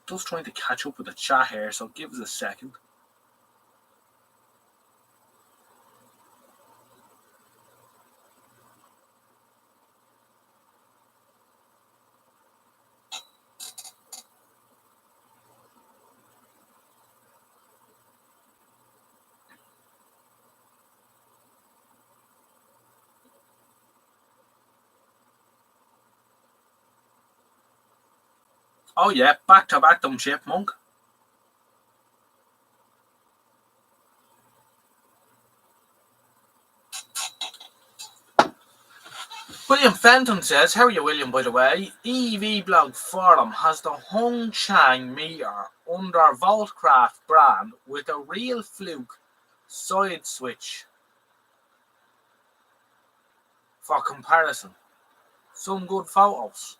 Just trying to catch up with the chat here, so give us a second. Oh yeah, back to back them, Chipmunk. William Fenton says, how are you, William, by the way? EV Blog Forum has the Hung Chang meter under Voltcraft brand with a real Fluke side switch for comparison. Some good photos.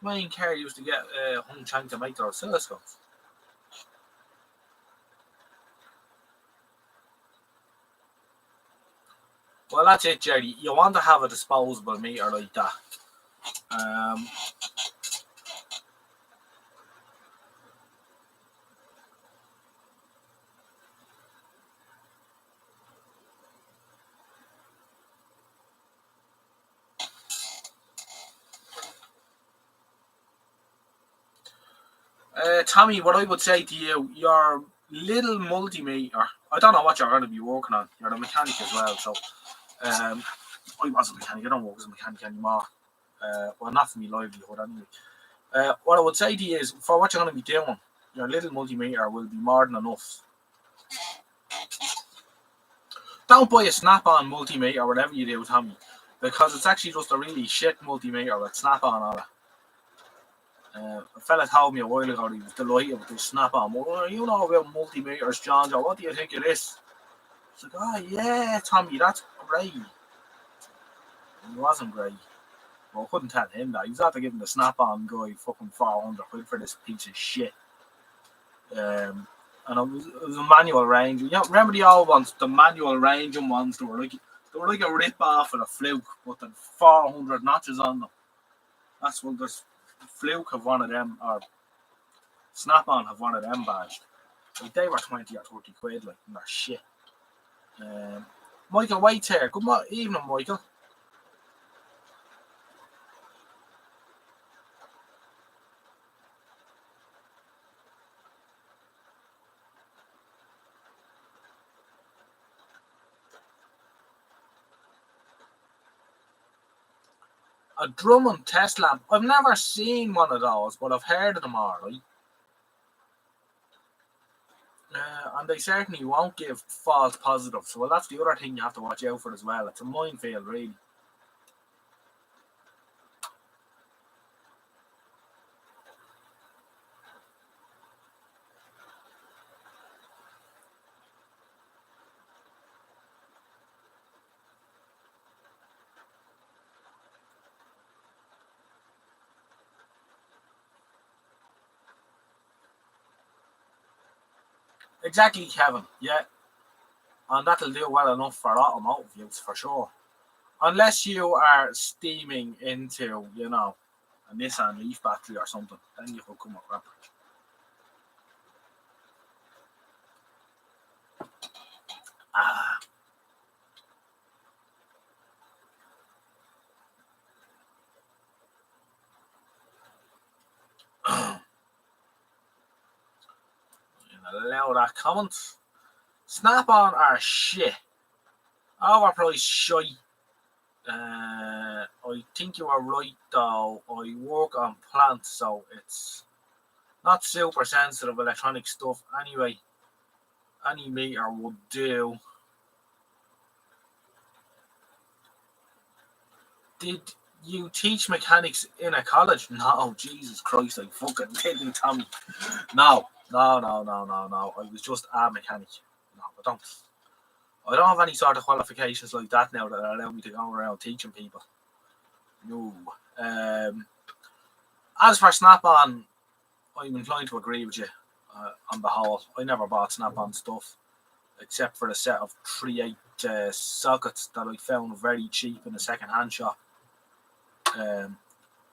Wayne Carey used to get Hung Chang to make their oscilloscopes. Well, that's it, Jerry. You want to have a disposable meter like that. Tommy, what I would say to you, your little multimeter, I don't know what you're going to be working on. You're a mechanic as well, so I was a mechanic. I don't work as a mechanic anymore. Well, not for my livelihood anyway. What I would say to you is, for what you're going to be doing, your little multimeter will be more than enough. Don't buy a snap-on multimeter or whatever you do, Tommy, because it's actually just a really shit multimeter with snap-on on it. A fella told me a while ago he was delighted with this snap-on. Well, you know about multimeters, John. So what do you think of this? It's like, oh yeah, Tommy, that's great. It wasn't great. Well, I couldn't tell him that. He was after giving the snap-on guy fucking 400 quid for this piece of shit. And it was a manual range. You know, remember the old ones, the manual ranging ones? They were like a rip-off of a Fluke, but the 400 notches on them. That's what there's. Fluke have one of them, or Snap-on have one of them badged. Like they were 20 or 30 quid, like, and they're shit. Michael White's here. Good evening, Michael. A Drummond test lamp. I've never seen one of those, but I've heard of them all right. And they certainly won't give false positives. So, well, that's the other thing you have to watch out for as well. It's a minefield, really. Exactly, Kevin. Yeah. And that'll do well enough for automotive use, for sure. Unless you are steaming into, you know, a Nissan Leaf battery or something, then you could come up with allow that comment. Snap-on are shit. Overpriced shite. I think you are right though. I work on plants, so it's not super sensitive electronic stuff. Anyway, any meter would do. Did you teach mechanics in a college? No, Jesus Christ, I fucking didn't, Tommy. No. I was just a mechanic. No, I don't have any sort of qualifications like that now that allow me to go around teaching people. No. As for Snap-on, I'm inclined to agree with you on the whole. I never bought Snap-on stuff except for a set of 3/8 sockets that I found very cheap in a second-hand shop,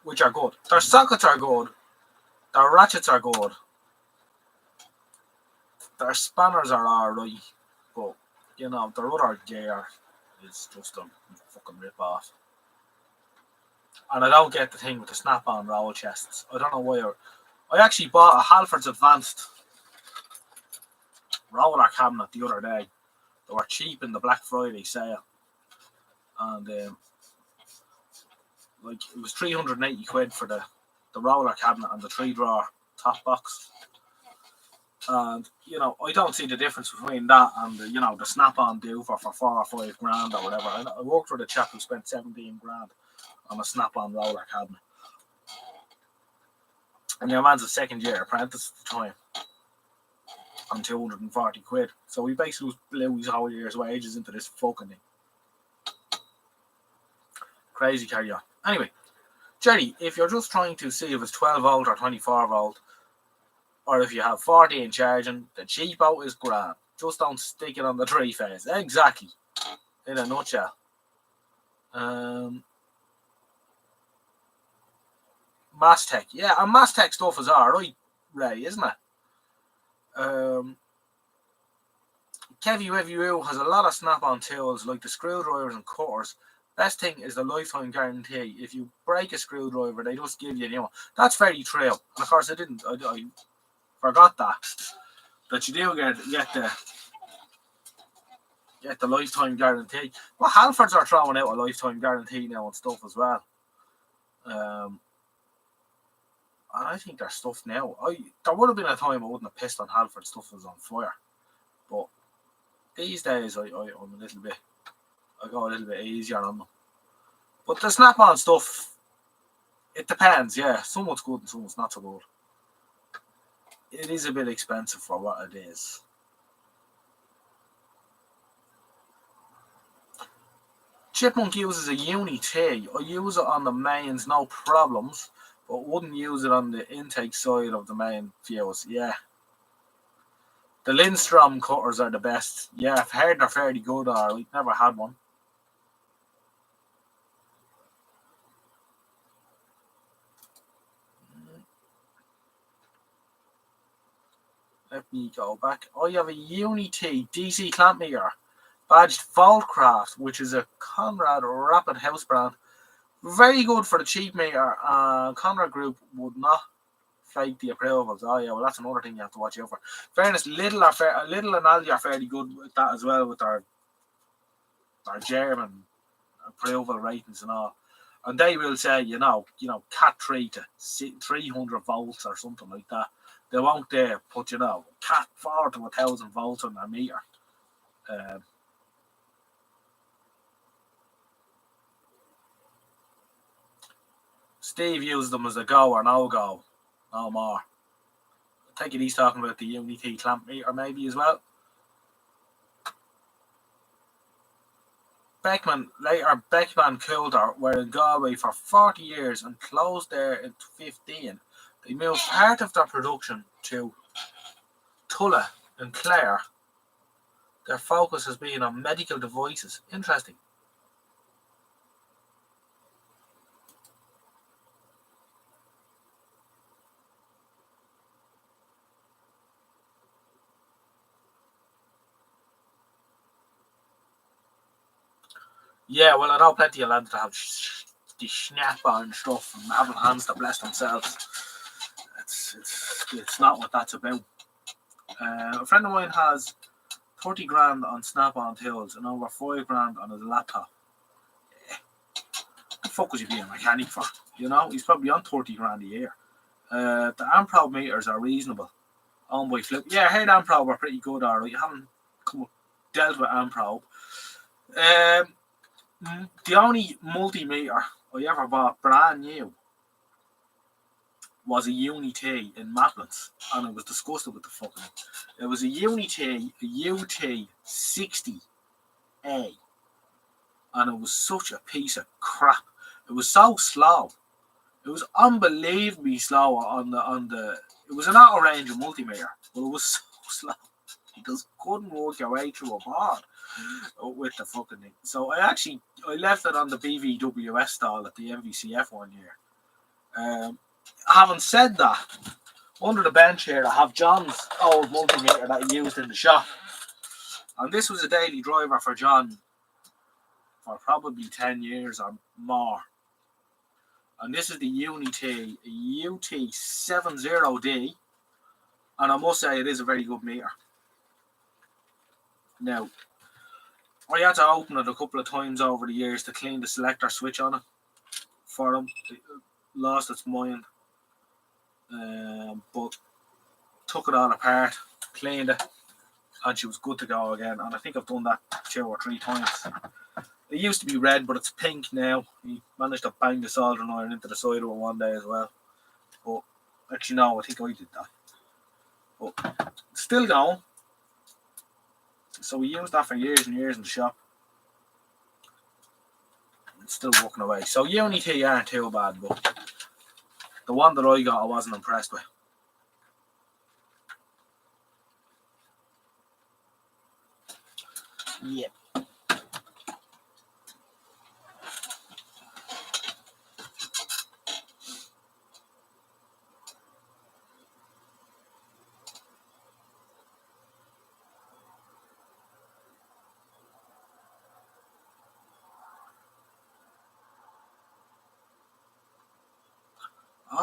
which are good. Their sockets are good. Their ratchets are good. Their spanners are alright, but you know, their other gear is just a fucking rip-off. And I don't get the thing with the Snap-on roll chests. I don't know why. I actually bought a Halfords Advanced roller cabinet the other day. They were cheap in the Black Friday sale. And like it was 380 quid for the roller cabinet and the 3-drawer top box. And you know, I don't see the difference between that and the, you know, the Snap-on do for 4 or 5 grand or whatever. I worked with a chap who spent 17 grand on a Snap-on roller cabinet. And your man's a second year apprentice at the time on 240 quid. So he basically blew his whole year's wages into this fucking thing. Crazy carry on. Anyway, Jerry, if you're just trying to see if it's 12 volt or 24 volt, or if you have 40 in charging, the cheap out is grand. Just don't stick it on the 3-phase. Exactly. In a nutshell. Mastech. Yeah, and Mastech stuff is alright, Ray, isn't it? Kevu has a lot of snap-on tools like the screwdrivers and cutters. Best thing is the lifetime guarantee. If you break a screwdriver, they just give you a new one. That's very true. And of course, I forgot that you do get the lifetime guarantee. Well, Halfords are throwing out a lifetime guarantee now and stuff as well. And I think their stuff now. There would have been a time I wouldn't have pissed on Halford stuff was on fire, but these days I'm a little bit. I go a little bit easier on them. But the snap-on stuff, it depends. Yeah, someone's good and someone's not so good. It is a bit expensive for what it is. Chipmunk uses a Uni-T. I use it on the mains, no problems, but wouldn't use it on the intake side of the main fuse. Yeah. The Lindstrom cutters are the best. Yeah, I've heard they're fairly good, alright. Never had one. Let me go back. I have a Uni-T DC clamp meter, badged Voltcraft, which is a Conrad Rapid house brand. Very good for the cheap meter. Conrad Group would not fake the approvals. Oh yeah, well that's another thing you have to watch out for. Fairness, Lidl and Aldi are fairly good with that as well, with their German approval ratings and all. And they will say, Cat 3 to 300 volts or something like that. They won't put, Cat 4 to 1,000 volts on their meter. Steve used them as a go or no go. No more. I take it he's talking about the Uni-T clamp meter maybe as well. Beckman Coulter were in Galway for 40 years and closed there in 15. They moved part of their production to Tulla and Clare. Their focus has been on medical devices. Interesting. Yeah, well, I know plenty of lads that have the snap-on stuff and having hands to bless themselves. It's not what that's about. A friend of mine has 30 grand on snap-on tools and over 5 grand on his laptop. What the fuck was he being a mechanic for? He's probably on 30 grand a year. The Amprobe meters are reasonable. Owned by Flip. Yeah, I heard Amprobe are pretty good, alright. You haven't dealt with Amprobe. The only multimeter I ever bought brand new was a Uni-T in Maplins, and I was disgusted with the fucking. It was a Uni-T, a UT60A, and it was such a piece of crap. It was so slow. It was unbelievably slow on the. It was an auto ranger multimeter, but it was so slow. You just couldn't work your way through a board with the fucking thing. So I left it on the BVWS stall at the MVCF one year. Having said that, under the bench here I have John's old multimeter that he used in the shop, and this was a daily driver for John for probably 10 years or more. And this is the Uni-T UT70D, and I must say it is a very good meter. Now, I had to open it a couple of times over the years to clean the selector switch on it for him. It lost its mind. But took it all apart, cleaned it, and she was good to go again. And I think I've done that 2 or 3 times. It used to be red, but it's pink now. He managed to bang the soldering iron into the side of it one day as well. But I Actually, no, I think I did that. But it's still going. So we used that for years and years in the shop. It's still working away. So Unity aren't too bad, but the one that I got I wasn't impressed with. Yep.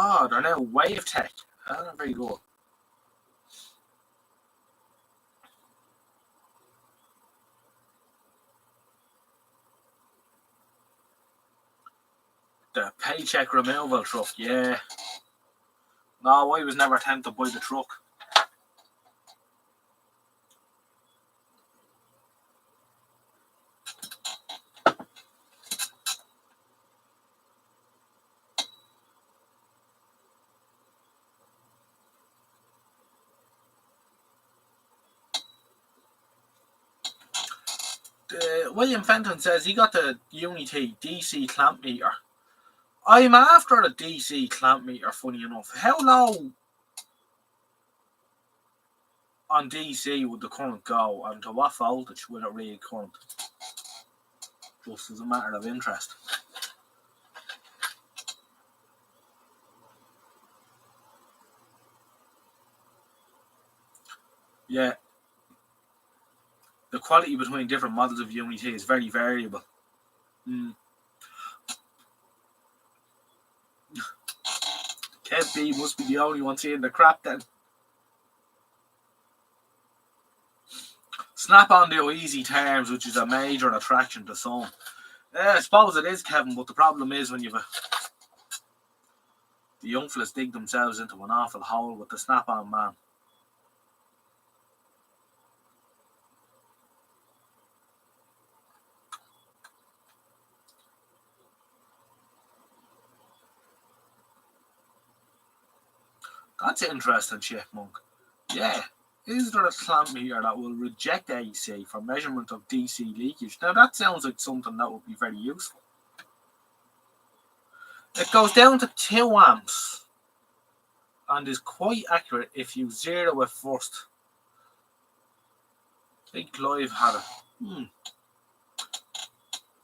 Oh, they're now WaveTech. Ah, very good. The paycheck removal truck, yeah. No, I was never tempted by the truck. William Fenton says he got the Unity DC clamp meter. I'm after a DC clamp meter, funny enough. How low on DC would the current go, and to what voltage would it read current? Just as a matter of interest. Yeah. The quality between different models of Unity is very variable. Kev B must be the only one seeing the crap then. Snap on do easy terms, which is a major attraction to some. I suppose it is, Kevin, but the problem is when you've the young fellas dig themselves into an awful hole with the snap on man. That's interesting, Chipmunk. Yeah. Is there a clamp meter that will reject AC for measurement of DC leakage? Now that sounds like something that would be very useful. It goes down to 2 amps and is quite accurate if you zero it first. I think Clive had it.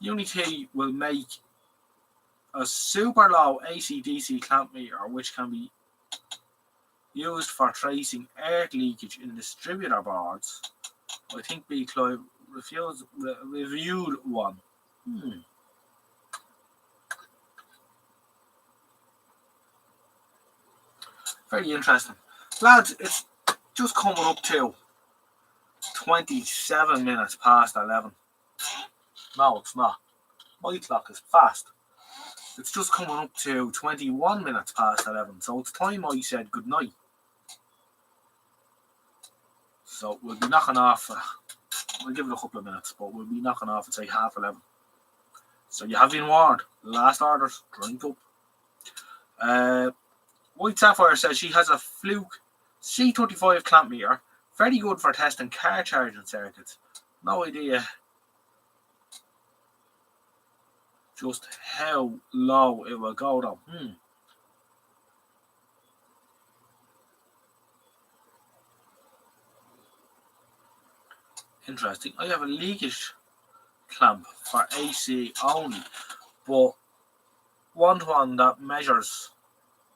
Unity will make a super low AC/DC clamp meter which can be used for tracing earth leakage in distributor boards. I think B. Clive reviewed one. Very interesting. Lads, it's just coming up to 27 minutes past 11. No, it's not. My clock is fast. It's just coming up to 21 minutes past 11. So it's time I said goodnight. So we'll be knocking off. We'll give it a couple of minutes, but we'll be knocking off at say 11:30. So you have been warned. Last orders, drink up. White Sapphire says she has a Fluke C35 clamp meter. Very good for testing car charging circuits. No idea just how low it will go down. Interesting. I have a leakage clamp for AC only, but want one that measures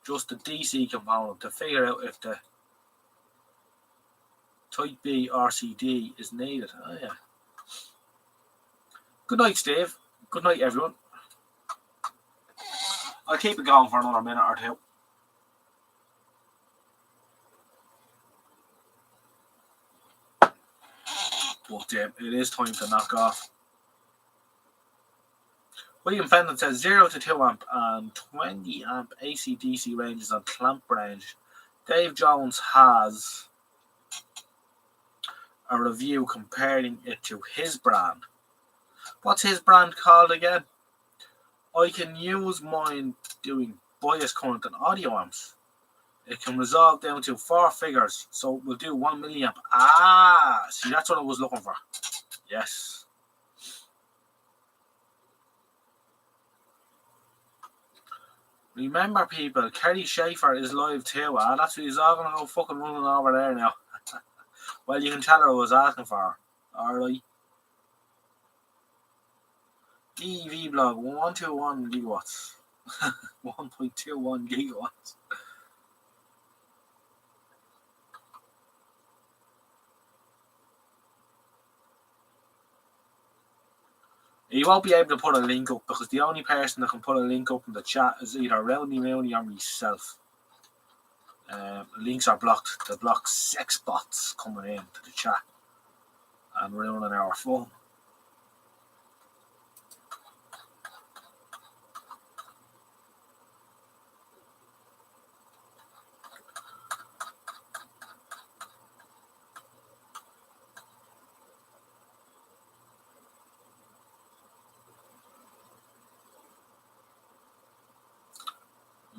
just the DC component to figure out if the Type B RCD is needed. Oh yeah. Good night, Steve. Good night, everyone. I'll keep it going for another minute or two. But it is time to knock off. William Fenton says 0 to 2 amp and 20 amp AC/DC ranges on clamp range. Dave Jones has a review comparing it to his brand. What's his brand called again? I can use mine doing bias current and audio amps. It can resolve down to 4 figures, so we'll do 1 milliamp. See, that's what I was looking for. Yes. Remember, people, Kerry Schaefer is live too. That's what he's all going to go fucking running over there now. Well, you can tell her I was asking for her. Alright. EV blog, 121 gigawatts. 1.21 gigawatts. You won't be able to put a link up because the only person that can put a link up in the chat is either Roundy Mooney or myself. Links are blocked. They block sex bots coming in to the chat and ruining our phone.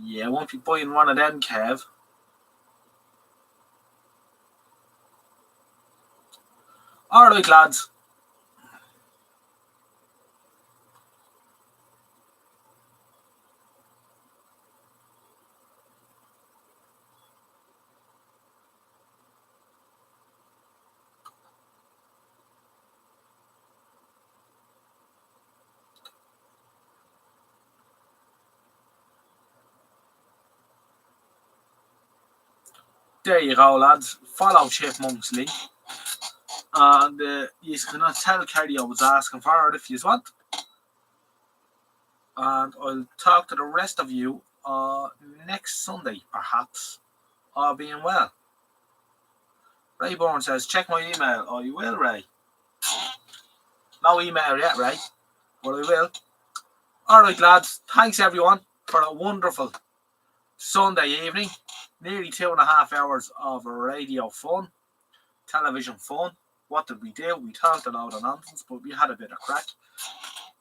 Yeah, I won't be buying one of them, Kev. Alright, lads. There you go, lads. Follow Chipmunk's link. And you can tell Kerry I was asking for it if you want. And I'll talk to the rest of you next Sunday, perhaps. All being well. Ray Bourne says, check my email. Oh, you will, Ray? No email yet, Ray. But I will. Alright, lads. Thanks, everyone, for a wonderful Sunday evening. Nearly 2.5 hours of radio fun. Television fun. What did we do? We talked a lot of nonsense, but we had a bit of crack.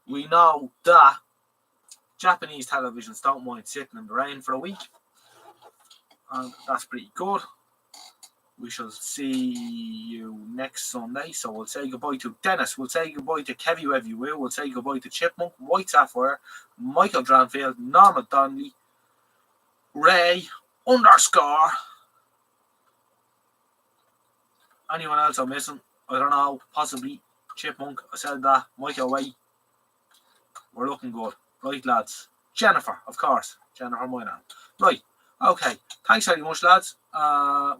We know that Japanese televisions don't mind sitting in the rain for a week. And that's pretty good. We shall see you next Sunday. So we'll say goodbye to Dennis. We'll say goodbye to Kevy Wevy Will. We'll say goodbye to Chipmunk, White Sapphire, Michael Dranfield, Norma Donnelly, Ray _ anyone else I'm missing? I don't know. Possibly Chipmunk. I said that. Michael Way. We're looking good. Right, lads. Jennifer, of course. Jennifer Moynihan. Right. Okay. Thanks very much, lads.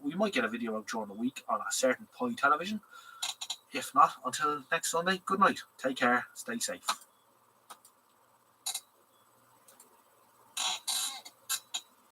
We might get a video out during the week on a certain Pi television. If not, until next Sunday, good night. Take care. Stay safe.